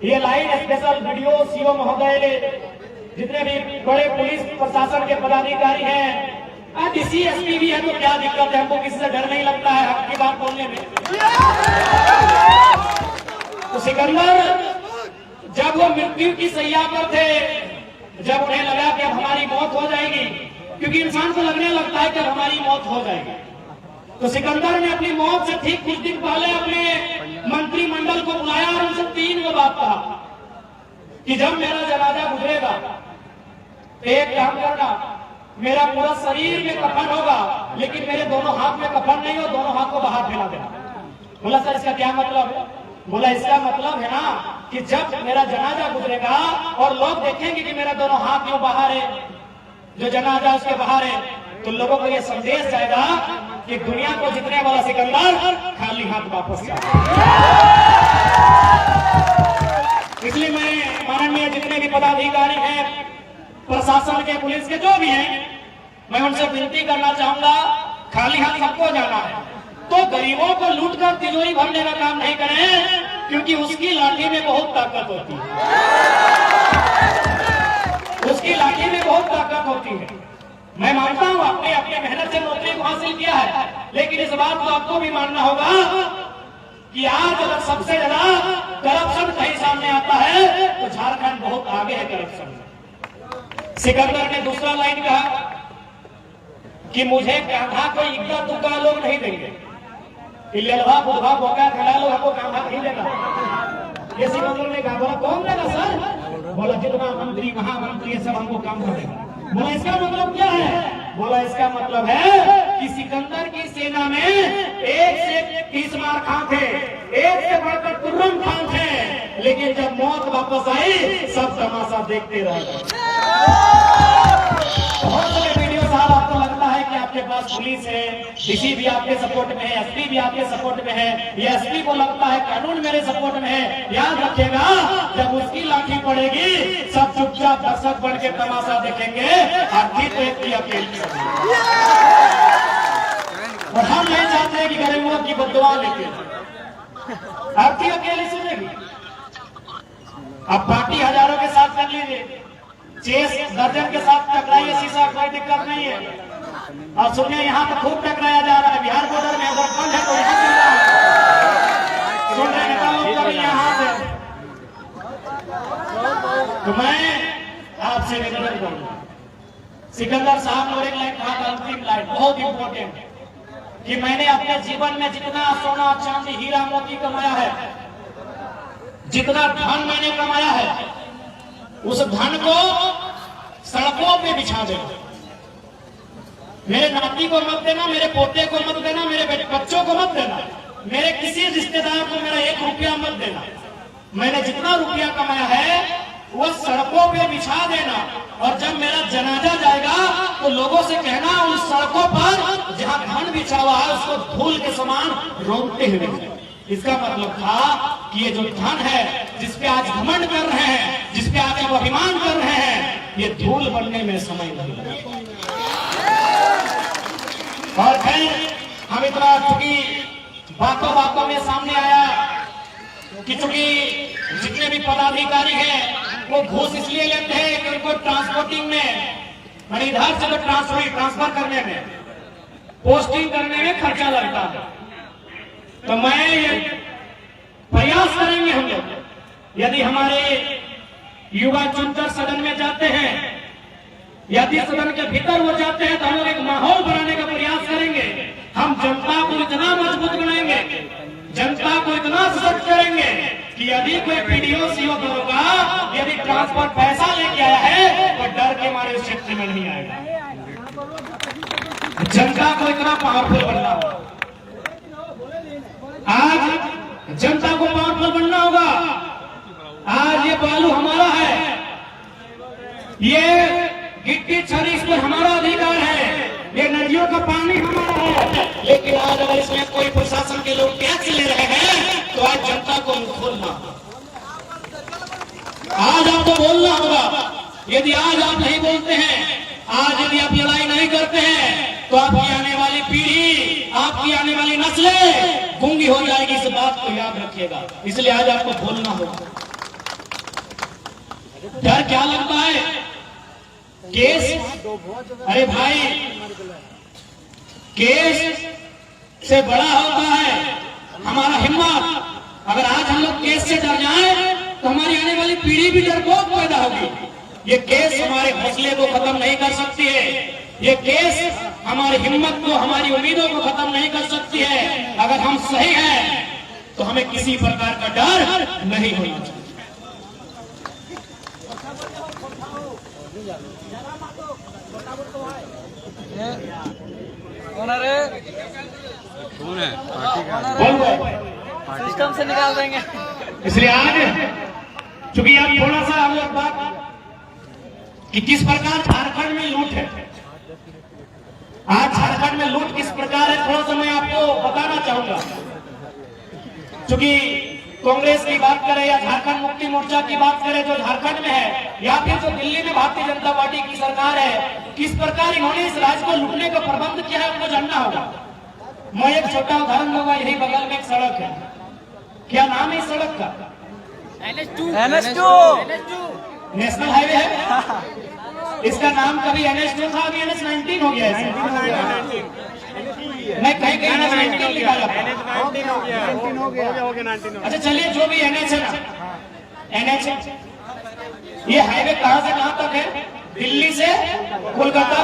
ये लाइन स्पेशल वीडियो सीओ महोदय, जितने भी बड़े पुलिस प्रशासन के पदाधिकारी हैं, डीसी एसपी भी है तो क्या दिक्कत है, हमको किसी से डर नहीं लगता है हक की बात बोलने में। तो सिकंदर जब वो मृत्यु की सैया पर थे, जब उन्हें लगा कि अब हमारी मौत हो जाएगी, क्योंकि इंसान को लगने लगता है कि अब हमारी मौत हो जाएगी, तो सिकंदर ने अपनी मौत से ठीक कुछ दिन पहले अपने मंत्रिमंडल को बुलाया और उनसे 3 बात कहा कि जब मेरा जनाजा गुजरेगा तो एक काम करना, मेरा पूरा शरीर में कफन होगा लेकिन मेरे दोनों हाथ में कफन नहीं हो, दोनों हाथ को बाहर फैला देना। बोला सर इसका क्या मतलब है? बोला इसका मतलब है ना कि जब मेरा जनाजा गुजरेगा और लोग देखेंगे कि मेरा दोनों हाथ क्यों बाहर है, जो जनाजा उसके बाहर है, तो लोगों को यह संदेश जाएगा कि दुनिया को जीतने वाला सिकंदर खाली हाथ वापस जाए। इसलिए मैं माननीय जितने भी पदाधिकारी हैं, प्रशासन के, पुलिस के, जो भी हैं, मैं उनसे विनती करना चाहूंगा, खाली हाथ सबको जाना है तो गरीबों को लूटकर तिजोरी भरने का काम नहीं करें, क्योंकि उसकी लाठी में बहुत ताकत होती है, उसकी लाठी में बहुत ताकत होती है। मैं मानता हूं आपने अपनी मेहनत से नौकरी को हासिल किया है, लेकिन इस बात को आपको भी मानना होगा कि आज अगर सबसे ज्यादा करप्शन कहीं सामने आता है तो झारखंड बहुत आगे है करप्शन में। सिकंदर ने दूसरा लाइन कहा कि मुझे कांधा कोई इक्का दुक्का लोग नहीं देंगे, ललवा बुधवा भोका खड़ा लोग हमको कांधा नहीं देगा। ये सिकंदर ने कहा। बोला कौन देगा सर? बोला जितना मंत्री महामंत्री सब हमको कांधा देगा। बोला इसका मतलब क्या है? बोला इसका मतलब है कि सिकंदर की सेना में 1 से 30 मार खान थे, 1 से बढ़कर तुर्रम खान थे, लेकिन जब मौत वापस आई सब तमाशा देखते रह गए। बहुत सारे वीडियो साहब आपको लगता है कि आपके पास पुलिस है, डीसी भी आपके सपोर्ट में है, एसपी भी आपके सपोर्ट में है, या एसपी को लगता है कानून मेरे सपोर्ट में है। याद रखिएगा, जब उसकी लाठी पड़ेगी सब चुपचाप दर्शक बन के तमाशा देखेंगे, हाथी तो एक की अकेली। और हम नहीं चाहते कि गरीबों की बददुआ लेके हाथी अकेली सुनेगी। अब पार्टी हजारों के साथ कर लीजिए, चेस दर्जन के साथ टकराइए, शीशा कोई दिक्कत नहीं है। और सुनिए यहाँ तो खूब टकराया जा रहा है, बिहार बॉर्डर में अगर बंद है तो यहाँ चल रहा है, सुन रहे हैं यहाँ से। तो मैं आपसे निवेदन करूंगा, सिकंदर साहब ने एक लाइन कहा था, अंतिम लाइन बहुत इंपॉर्टेंट, कि मैंने अपने जीवन में जितना सोना चांदी हीरा मोती कमाया है, जितना धन मैंने कमाया है, उस धन को सड़कों पे बिछा देना। मेरे नाती को मत देना, मेरे पोते को मत देना, मेरे बच्चों को मत देना, मेरे किसी रिश्तेदार को मेरा 1 रुपया मत देना। मैंने जितना रुपया कमाया है वो सड़कों पे बिछा देना, और जब मेरा जनाजा जाएगा तो लोगों से कहना उस सड़कों पर जहां धन बिछा हुआ है उसको धूल के समान रोकते हुए। इसका मतलब था कि ये जो धन है जिसपे आज घमंड कर रहे हैं, जिसपे आज आप अभिमान कर रहे हैं, ये धूल बनने में समय नहीं लगेगा। और खैर हम इतना, चूंकि बातों बातों में सामने आया कि चूंकि जितने भी पदाधिकारी हैं वो घूस इसलिए लेते हैं कि उनको ट्रांसपोर्टिंग में, मैंने इधर से ट्रांसफर करने में, पोस्टिंग करने में खर्चा लगता है। तो मैं ये प्रयास करेंगे हम लोग, यदि हमारे युवा चुनकर सदन में जाते हैं, यदि सदन के भीतर वो जाते हैं, तो हम लोग एक माहौल बनाने का प्रयास करेंगे। हम जनता को इतना मजबूत बनाएंगे, जनता को इतना सशक्त करेंगे कि यदि कोई पीडीओ सीओ दरोगा यदि ट्रांसफर पैसा लेके आया है तो डर के मारे उस क्षेत्र में नहीं आएगा। जनता को इतना पावरफुल बनना होगा, आज जनता को पावरफुल बनना होगा। आज ये बालू हमारा है, ये गिट्टी छड़ी इस पर हमारा अधिकार है, ये नदियों का पानी हमारा है, लेकिन आज अगर इसमें कोई प्रशासन के लोग टैक्स ले रहे हैं तो आज जनता को मुंह खोलना, आज आपको बोलना होगा। यदि आज आप नहीं बोलते हैं, आज यदि आप लड़ाई नहीं करते हैं, तो आपकी आने वाली पीढ़ी, आपकी आने वाली नस्लें गूंगी हो जाएगी। इस बात को याद रखिएगा, इसलिए आज आपको बोलना होगा। डर क्या लगता है? केस, अरे भाई केस से बड़ा होता है हमारा हिम्मत। अगर आज हम लोग केस से डर जाएं तो हमारी आने वाली पीढ़ी भी डरपोक पैदा होगी। ये केस हमारे हौसले को खत्म नहीं कर सकती है, ये केस हमारी हिम्मत को, हमारी उम्मीदों को खत्म नहीं कर सकती है। अगर हम सही हैं तो हमें किसी प्रकार का डर नहीं होना चाहिए। कौन है? पार्टी का सिस्टम से निकाल देंगे। इसलिए आज चूंकि आप थोड़ा सा हम लोग बात कि किस प्रकार झारखंड में लूट है, आज झारखंड में लूट किस प्रकार है, थोड़ा सा मैं आपको बताना चाहूंगा। चूंकि कांग्रेस की बात करें या झारखंड मुक्ति मोर्चा की बात करें जो झारखंड में है, या फिर जो दिल्ली में भारतीय जनता पार्टी की सरकार है, किस प्रकार इन्होंने इस राज्य को लूटने का प्रबंध किया है, आपको जानना होगा। मैं एक छोटा उदाहरण दूंगा। यही बगल में एक सड़क है, क्या नाम है इस सड़क का? NH2 नेशनल हाईवे है। इसका नाम कभी NH2 था, अभी NH19 हो गया है। नहीं, कहीं कहीं NH19 लिखा जाता है। अच्छा चलिए, जो भी NH है ना, NH ये हाईवे कहां से कहां तक है? दिल्ली से कोलकाता,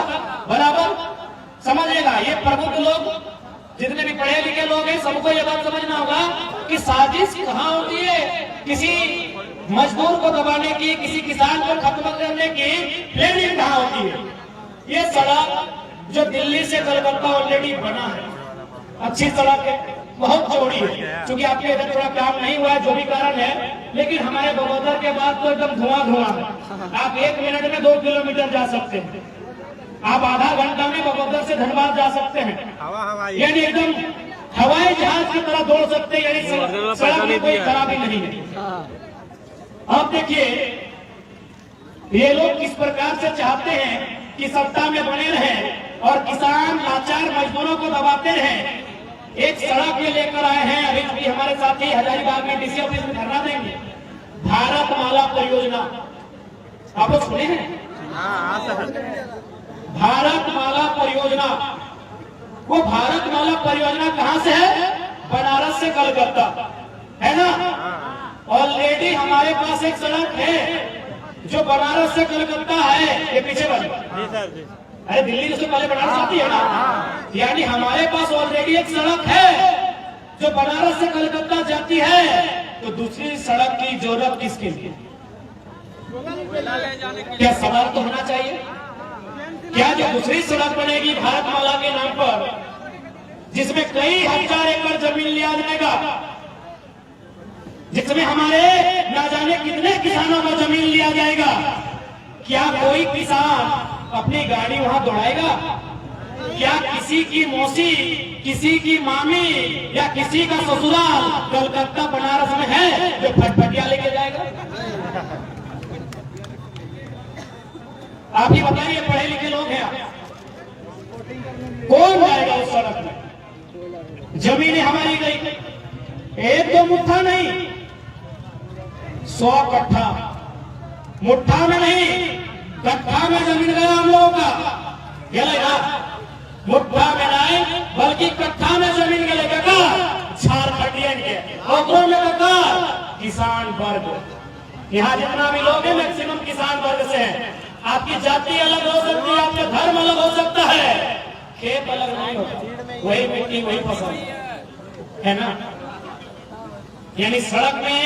बराबर। समझिएगा, ये प्रबुद्ध लोग, जितने भी पढ़े लिखे लोग हैं, सबको ये बात समझना होगा कि साजिश कहाँ होती है। किसी मजदूर को दबाने की, किसी किसान को खत्म करने की प्लानिंग कहाँ होती है। ये सड़क जो दिल्ली से कलकत्ता ऑलरेडी बना है, अच्छी सड़क है, बहुत चौड़ी है। क्योंकि आपके इधर थोड़ा काम नहीं हुआ है, जो भी कारण है, लेकिन हमारे बगोदर के बाद तो एकदम धुआं है। आप 1 मिनट में 2 किलोमीटर जा सकते हैं, आप आधा घंटा में बगोदर से धनबाद जा सकते हैं, यानी एकदम हवाई जहाज की तरह दौड़ सकते हैं। यानी सड़क में कोई खराबी नहीं है। अब देखिए, ये लोग किस प्रकार से चाहते हैं कि सत्ता में बने रहें और किसान लाचार मजदूरों को दबाते रहें। एक सड़क में लेकर आए हैं, अभी भी हमारे साथी हजारीबाग में डीसी ऑफिस में धरना देंगे, भारत माला परियोजना। आप लोग सुने हैं? भारत माला परियोजना। वो भारत माला परियोजना कहां से है? बनारस से कलकत्ता, है ना। ऑलरेडी हमारे पास एक सड़क है जो बनारस से कलकत्ता है, ये पीछे वाली। अरे दिल्ली से पहले बनारस आती है ना, यानी हमारे पास ऑलरेडी एक सड़क है जो बनारस से कलकत्ता जाती है। तो दूसरी सड़क की जरूरत किसके लिए? क्या सवाल तो होना चाहिए, क्या जो दूसरी सड़क बनेगी भारत माला के नाम पर, जिसमें कई हजार एकड़ जमीन लिया जाएगा, जिसमें हमारे ना जाने कितने किसानों को जमीन लिया जाएगा, क्या कोई किसान अपनी गाड़ी वहां दौड़ाएगा? क्या किसी की मौसी, किसी की मामी या किसी का ससुराल कलकत्ता बनारस में है जो फटफटिया लेके जाएगा? आप ही बताइए, पढ़े लिखे लोग हैं, कौन जाएगा उस सड़क में? जमीनें हमारी गई, एक दो मुट्ठा नहीं, 100 कट्ठा, मुट्ठा में नहीं, कट्ठा में जमीन गया हम लोगों का। मुट्ठा में नहीं बल्कि कट्ठा में जमीन गए काका, झारखंडियन के ओकरों में काका किसान वर्ग। यहाँ जितना भी लोग हैं मैक्सिमम किसान वर्ग से हैं। आपकी जाति अलग हो सकती है, आपका धर्म अलग हो सकता है, खेत अलग नहीं होता, वही मिट्टी वही फसल, है ना। यानी सड़क में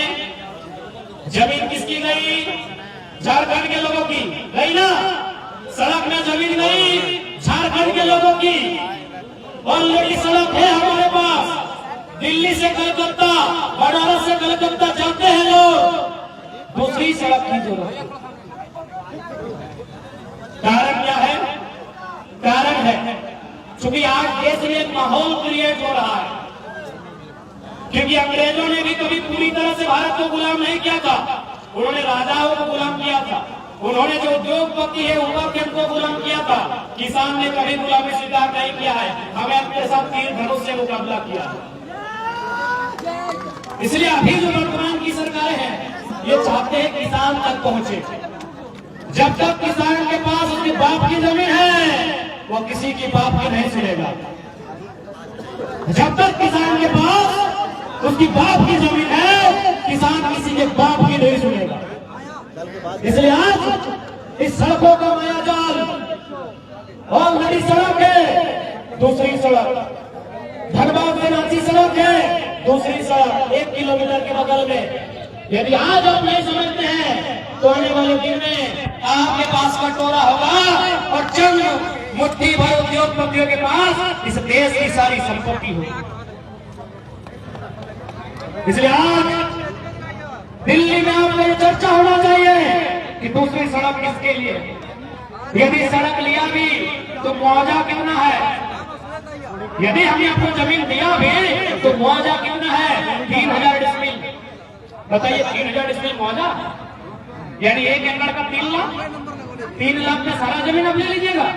जमीन किसकी गई? झारखंड के लोगों की गई ना। सड़क में जमीन गई झारखंड के लोगों की। ऑलरेडी सड़क है हमारे पास, दिल्ली से कलकत्ता, बनारस से कलकत्ता जाते हैं लोग। दूसरी सड़क की जरूरत है। कारण क्या है? कारण है क्योंकि आज देश में एक माहौल क्रिएट हो रहा है, क्योंकि अंग्रेजों ने भी कभी पूरी तरह से भारत को गुलाम नहीं किया था। उन्होंने राजाओं को गुलाम किया था, उन्होंने जो उद्योगपति है उद्योग को गुलाम किया था। किसान ने कभी गुलामी स्वीकार नहीं किया है, हमें अपने साथ तीर धनुष से मुकाबला किया है। इसलिए अभी जो वर्तमान की सरकारें हैं ये चाहते हैं किसान तक पहुंचे। जब तक किसान के पास उसके बाप की जमीन है वो किसी की बाप की नहीं सुनेगा। जब तक किसान के पास उसकी बाप की जमीन है, किसान किसी के बाप की नहीं सुनेगा। इसलिए आज इस सड़कों का मायाजाल, ऑलरेडी सड़क है, दूसरी सड़क धनबाद से रांची सड़क है, दूसरी सड़क 1 किलोमीटर के बगल में। यदि आज आप नहीं समझते हैं तो आने वाले दिन में आपके पास कटोरा होगा और चंद मुट्ठी भर उद्योगपतियों के पास इस देश की सारी संपत्ति होगी। इसलिए आज दिल्ली में आप लोग चर्चा होना चाहिए कि दूसरी सड़क किसके लिए। यदि सड़क लिया भी तो मुआवजा क्यों ना है। यदि हमने आपको जमीन दिया भी तो मुआवजा क्यों ना है। 3000 डिसमिल, बताइए 3000 डिसमिल मुआवजा, यानी 1 एकड़ का 3 लाख, 3 लाख में सारा जमीन आप ले लीजिएगा।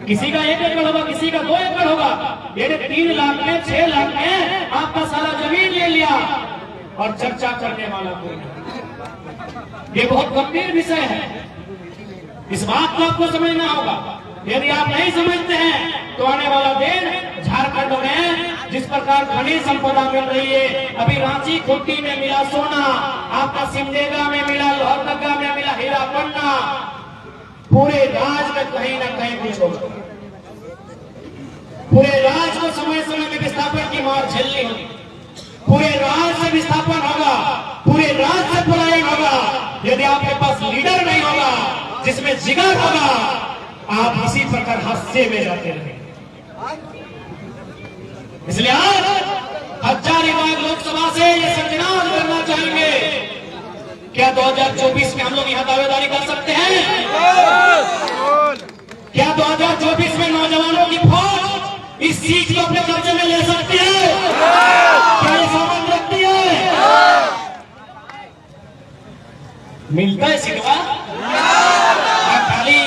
किसी का 1 एकड़ होगा, किसी का 2 एकड़ होगा। ये 3 लाख में 6 लाख में आपका सारा जमीन ले लिया और चर्चा करने वाला कोई। ये बहुत गंभीर विषय है, इस बात को आपको समझना होगा। यदि आप नहीं समझते हैं तो आने वाला दिन झारखंड में जिस प्रकार खनिज संपदा मिल रही है, अभी रांची खूंटी में मिला सोना, आपका सिमडेगा में मिला, लोहरदगा में मिला हीरा पन्ना, पूरे राज्य में कहीं ना कहीं कुछ होगा। पूरे राज्य को समय समय में विस्थापन की मार झेलनी होगी। पूरे राज्य से विस्थापन होगा, पूरे राज्य से पलायन होगा। यदि आपके पास लीडर नहीं होगा जिसमें जिगर होगा, आप इसी प्रकार हादसे में जाते रहेंगे। इसलिए आज हजारीबाग लोकसभा से ये संविधान करना चाहेंगे, क्या 2024 में हम लोग यहाँ दावेदारी कर सकते हैं? क्या 2024 में नौजवानों की फौज इस चीज को अपने कब्जे में ले सकती है? क्या ये सामान रखती है? मिलता है सिटवा? खाली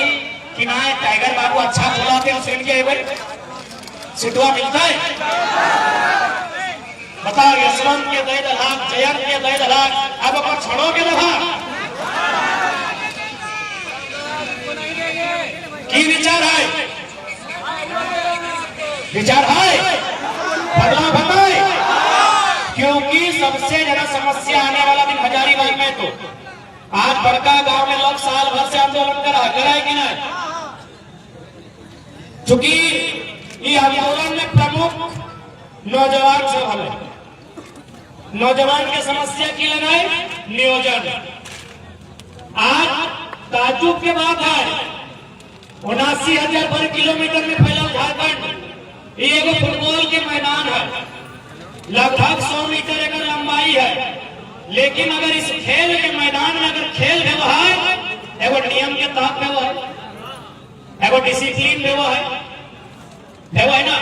किनारे टाइगर बाबू अच्छा बोलाते हैं उसके लिए सिटवा मिलता है? बताओ, यशवंत के 2 लाख, जयंत के 2 लाख, अब अपन छोड़ोगे लगा की विचार है? विचार है बदलाव बताए, क्योंकि सबसे ज्यादा समस्या आने वाला दिन हजारीबाग में। तो आज बड़का गांव में लोग साल भर से आंदोलन कराए कि नहीं? चूंकि ये आंदोलन में प्रमुख नौजवान सब है। नौजवान की समस्या की लगाए नियोजन। आज ताजुब के बात है, 79,000 वर्ग किलोमीटर में फैला झारखंड। ये एक फुटबॉल के मैदान है, लगभग 100 मीटर एकर लंबाई है। लेकिन अगर इस खेल के मैदान में अगर खेल व्यवहार एगो नियम के तहत व्यवहार, एगो डिसिप्लिन व्यवहार है ना,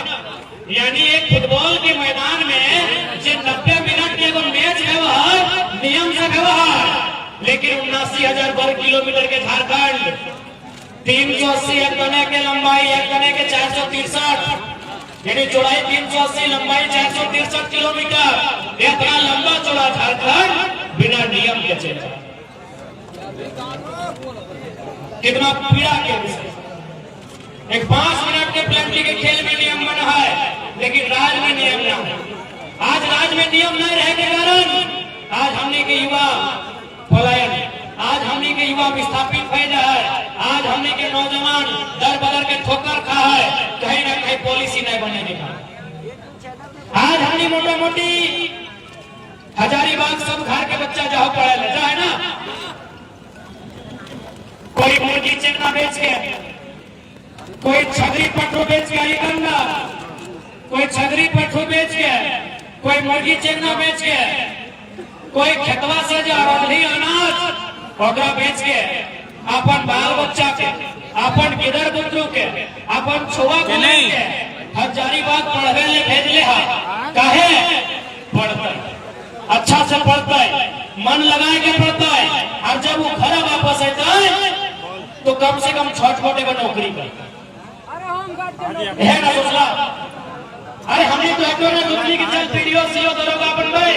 यानी एक फुटबॉल के मैदान में जो 90 मिनट के एगो मैच व्यवहार, नियम से व्यवहार। लेकिन 79,000 वर्ग किलोमीटर के झारखंड, 380 एक गने के लंबाई, एक गने के 463, यानी चौड़ाई 380, लंबाई 463 किलोमीटर। इतना लंबा चौड़ा झारखंड बिना नियम के चला, कितना पीड़ा के विषय। एक 5 मिनट के प्लेटी के खेल में नियम बना है, लेकिन राज में नियम ना है। आज राज में नियम नहीं रहने के कारण आज हमने के युवा पलायन, आज हमने के युवा विस्थापित हो जाए, आज हमने के नौजवान दर बदर के ठोकर खा है, कहीं ना कहीं पॉलिसी नहीं बनेगी। आज हमने मोटा मोटी हजारीबाग सब घर के बच्चा जाओ पढ़े ले जाए ना, कोई मुर्गी चेकना बेच के, कोई छगरी पट्टू बेच के आई गंगा, कोई छगरी पट्टू बेच के, कोई मुर्गी चेकना बेच के, कोई खेतवा से जो अरंधी अनाज ओकरा बेच के अपन बाल बच्चा के, अपन गिदर बुतरू के, अपन छुआ को लेके हजारीबाग पढ़वे ले भेज ले है। काहे पढ़ते अच्छा से पढ़ता है, मन लगाए के पढ़ता है, और जब वो घर वापस आता है तो कम से कम छोटे का नौकरी करता है ना। सोचला अरे हमने तो एक नौकरी की चल पीडीओ सीओ दरोगा बन गए,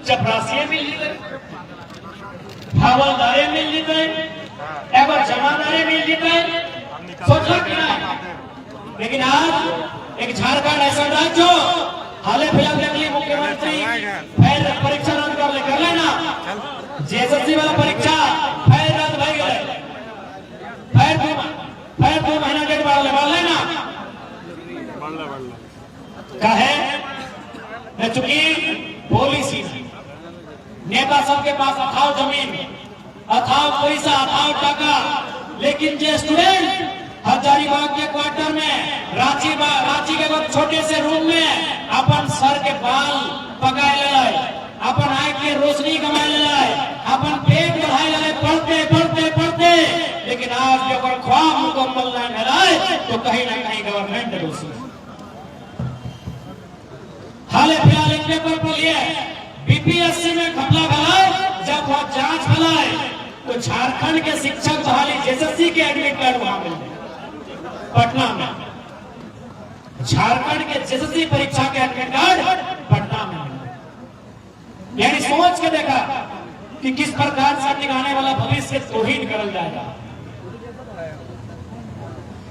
चपरासी मिल गए, हवलदारे मिल गए, एवं जमादारे सोचना कि नहीं? लेकिन आज एक झारखंड ऐसा राज्य जो हाल फिलहाल देख लिए मुख्यमंत्री फिर परीक्षा रद्द कर लेना, जेएसएससी वाला परीक्षा फिर रद्द हो गए, फिर 2 महीना डेट बढ़ लेना कहे न, चूंकि पॉलिसी नेता सबके पास अथाव जमीन, अथाव पैसा, अथाव टाका, लेकिन जो स्टूडेंट हजारीबाग के क्वार्टर में रांची के वक्त छोटे से रूम में अपन सर के बाल पकाए ले, अपन आंख के रोशनी कमाए ले, अपन पेट बढ़ाए ले, पढ़ते, लेकिन आज जब ख्वाब मुकम्मल नहीं मिलाए तो कहीं ना कहीं गवर्नमेंट दोषी। हाल फिलहाल एक पेपर पर लिए बीपीएससी में घपला भलाए, जब वह जांच भलाए तो झारखंड के शिक्षक बहाली जेएसएससी के एडमिट कार्ड वहां मिल गए पटना में, झारखंड के जेएसएससी परीक्षा के एडमिट कार्ड पटना में मिल गए। यानी सोच के देखा कि किस प्रकार से निकालने वाला भविष्य तोहीन करल जाएगा।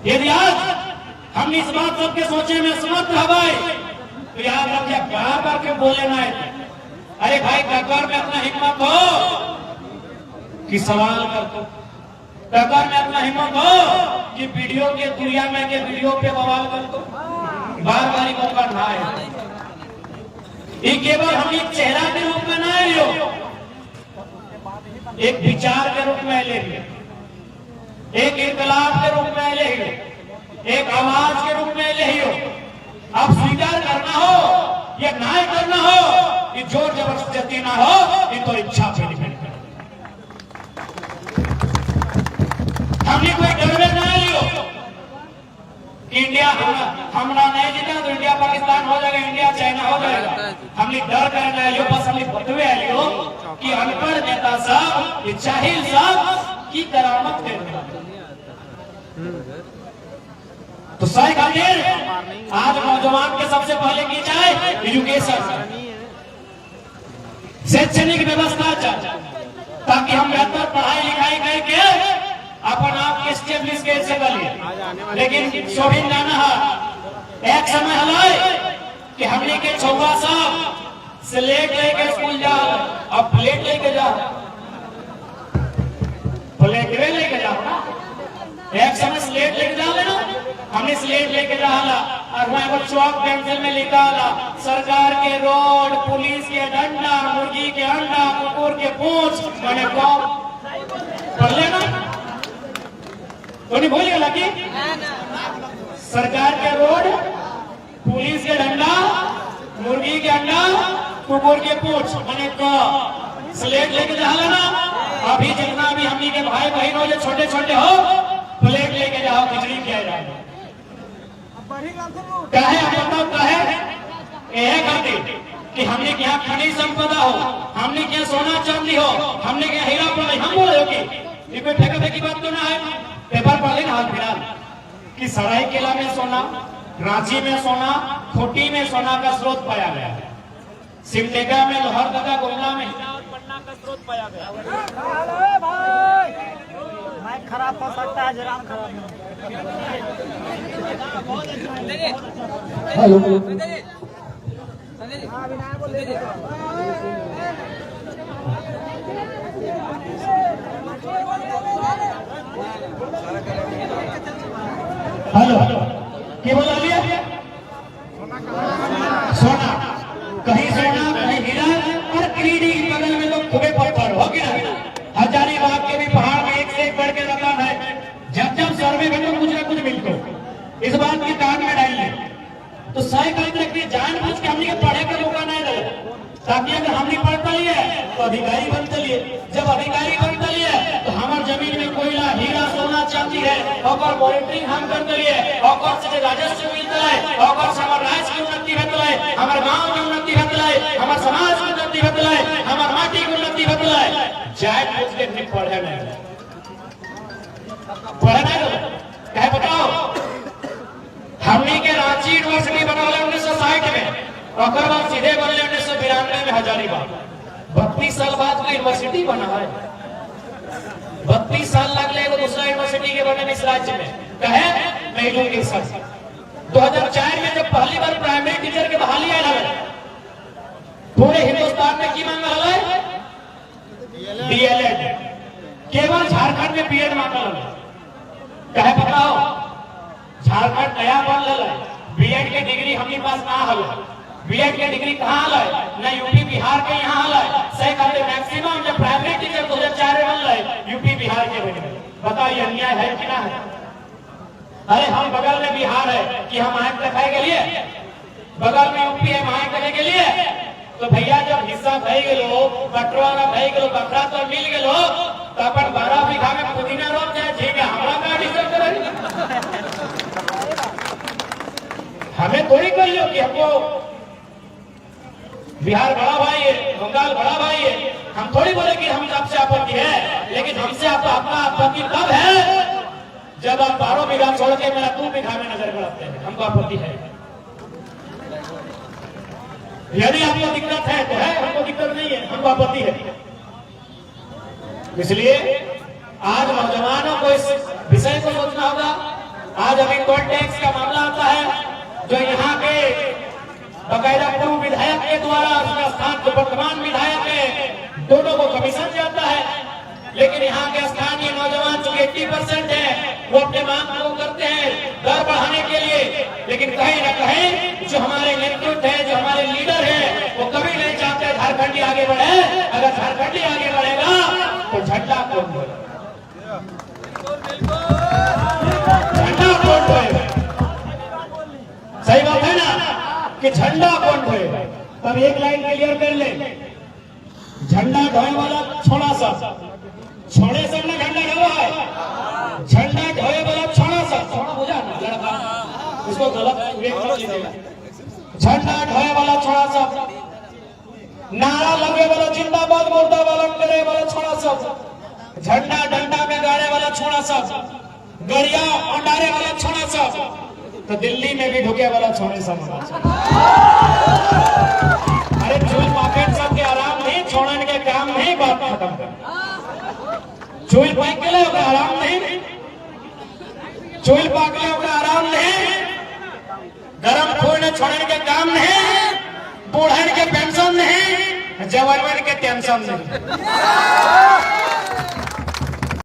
यदि आज हम इस बात सबके सोचे में समर्थ हवाए तो याद रखिए, क्या करके बोले ना, अरे भाई टक्कर में अपना हिम्मत हो कि सवाल कर दो, टक्कर में अपना हिम्मत हो कि वीडियो के दुनिया में के वीडियो पे बवाल कर दो, बार बार मौका ना आए। ये केवल हम एक चेहरा के रूप में ना लियो, एक विचार के रूप में ले लियो, एक इनकलाब के रूप में ले लियो, एक आवाज के रूप में ले लियो। अब स्वीकार करना हो या ना करना हो, ये जोर जबरदस्ती ना हो, ये तो इच्छा पे डिपेंड करे। हमने कोई डर ना लियो कि इंडिया हमरा नहीं जीता तो इंडिया पाकिस्तान हो जाएगा, इंडिया चाइना हो जाएगा। हमने डर करना लियो, बस हमने बतवे लियो कि अनपढ़ नेता साहब, जाहिल साहब की करामत कर तो सही खातिर आज नौजवान के सबसे पहले की जाए एजुकेशन, शैक्षणिक व्यवस्था चाहिए, ताकि हम बेहतर पढ़ाई लिखाई करके अपन आप के स्टेब्लिश कैसे करिए। लेकिन शोभिन जाना है, एक समय हलाए कि हमने के छौवा साहब स्लेट लेके स्कूल जाओ, अब प्लेट लेके जाओ, प्लेट लेके जाओ ना, एक समय स्लेट लेके जाओ ना, हमने स्लेट लेके जाला और वहां पर चौक पेंसिल में लिखा ला सरकार के रोड, पुलिस के डंडा, मुर्गी के अंडा, कुकुर के पूंछ, मैंने कौन पढ़ लेना तो नहीं भूल गया कि सरकार के रोड, पुलिस के डंडा, मुर्गी के अंडा, कुकुर के पूंछ, मैंने कौन स्लेट लेके जाला ना। अभी जितना भी हमनी के भाई बहन हो जो छोटे छोटे हो, प्लेट लेके जाओ, खिचड़ी किया जाए कहे मतलब कहे खातिर कि हमने क्या खनिज संपदा हो, हमने क्या सोना चांदी हो, हमने क्या हीरा पड़े, हम बोले हो कि कोई फेंका फेंकी बात तो ना है। पेपर पढ़ लेना हाल फिलहाल कि सरायकेला में सोना, रांची में सोना, खूंटी में सोना का स्रोत पाया गया है, सिमडेगा में, लोहरदगा, गुमला में पटना का स्रोत पाया गया। माइक खराब हो सकता है, जरा खराब हेलो हेलो क्या बोला लिया? सोना, कहीं सोना कहीं हीरा, और क्लिनिक बगल में तो खूबे पत्थर हो गया। हजारीबाग के भी पहाड़ में एक से एक बढ़ के रतन है, जब जब सर्वे में तो कुछ ना कुछ मिलते, इस बात की कान में डालिए तो सही कहते रखिए, जानबूझ के हमने पढ़े का मौका नहीं दे, ताकि अगर हमने पढ़ता लिए तो अधिकारी बनते लिए, जब अधिकारी बनते लिए तो हमारे जमीन में कोयला, हीरा, सोना, चांदी है, और मॉनिटरिंग हम करते लिए, और से राजस्व मिलता है, और से हमारे राज्य की उन्नति होता है, हमारे गांव की उन्नति होता है, हमारे समाज की उन्नति होता है, हमारे माटी की उन्नति होता है। जाए पूछ के नहीं पढ़े नहीं, पढ़े नहीं कहे बताओ। हमने के रांची यूनिवर्सिटी बनौले 1960 में, और बाद सीधे बनले 1992 में हजारीबाग। 32 साल बाद कोई यूनिवर्सिटी बना है, 32 साल लगले दूसरा यूनिवर्सिटी के बनने में इस राज्य में। कहे पहलू के सर 2004 में जब पहली बार प्राइमरी टीचर के बहाली आया पूरे हिंदुस्तान में की मांग रहा है डीएलएड, केवल झारखंड में बीएड मांग रहा है। कहे बताओ झारखंड नया बन रहा है, बीएड के डिग्री हमारे पास ना हल, बीएड के डिग्री कहाँ हल है, न यूपी बिहार के यहाँ हल है। सही कहते मैक्सिमम जब प्राइमरी टीचर 2004 में बन रहे यूपी बिहार के बने। बताओ ये अन्याय है कि ना है? अरे हम बगल में बिहार है कि हम आंख दिखाए के लिए, बगल में यूपी है आंख दिखाने के लिए। तो भैया जब हिस्सा भई गेलो, बंटवारा भई गेलो, बकरा तो मिल गेलो, तो अपन 12 बीघा में पुदीना रोप जाए, ठीक है, हमरा का डिस्टर्ब करे। हमें थोड़ी कहियो कि हमको बिहार बड़ा भाई है, बंगाल बड़ा भाई है, हम थोड़ी बोले कि हम आपसे आपत्ति है, लेकिन हमसे आपका आपत्ति कब है जब आप 12 बीघा छोड़ के मेरा 2 बीघा में नजर बढ़ाते हैं, हमको आपत्ति है। यदि आपको दिक्कत है तो है, हमको दिक्कत नहीं है, हमको आपत्ति है। इसलिए आज नौजवानों को इस विषय को सोचना होगा। आज अभी टोल टैक्स का मामला आता है जो यहाँ के बकायदा पूर्व विधायक के द्वारा उसका स्थान जो वर्तमान विधायक है दोनों को कमीशन जाता है, लेकिन यहाँ के स्थानीय नौजवान जो 80% है वो अपने मांग को करते हैं दर बढ़ाने के लिए, लेकिन कहीं न कहीं जो हमारे नेतृत्व है, जो हमारे लीडर है, वो कभी नहीं चाहते झारखंडी आगे बढ़े। अगर झारखंडी आगे बढ़ेगा तो झंडा कौन ढोएगा? झंडा कौन ढोएगा? सही बात है ना कि झंडा कौन ढोएगा? तब एक लाइन क्लियर कर ले, झंडा ढोए वाला छोड़ा सा, छोड़े से ना झंडा ढोआ है, झंडा ढोए वाला छोड़ा सा, छोड़ा हो जा ना लड़का, इसको गलत मत लीजिएगा। झंडा ढोए वाला छोड़ा सा, नारा लगे वाला जिंदाबाद मुर्दाबाद करे वाला छोड़ा सा, झंडा डंडा में गाड़े वाला छोड़ा सा, गड़िया अंडारे वाला छोड़ा सा, तो दिल्ली में भी ढुके वाला छोड़े सा। अरे चूल पॉकेट सबके आराम नहीं, छोड़ने के काम नहीं, बात खत्म कर। चूल पाक के लिए आराम नहीं, चूल पाक के लिए आराम नहीं, गरम खून छोड़ने के काम नहीं, बूढ़न के पेंशन नहीं, जवान के टेंशन नहीं।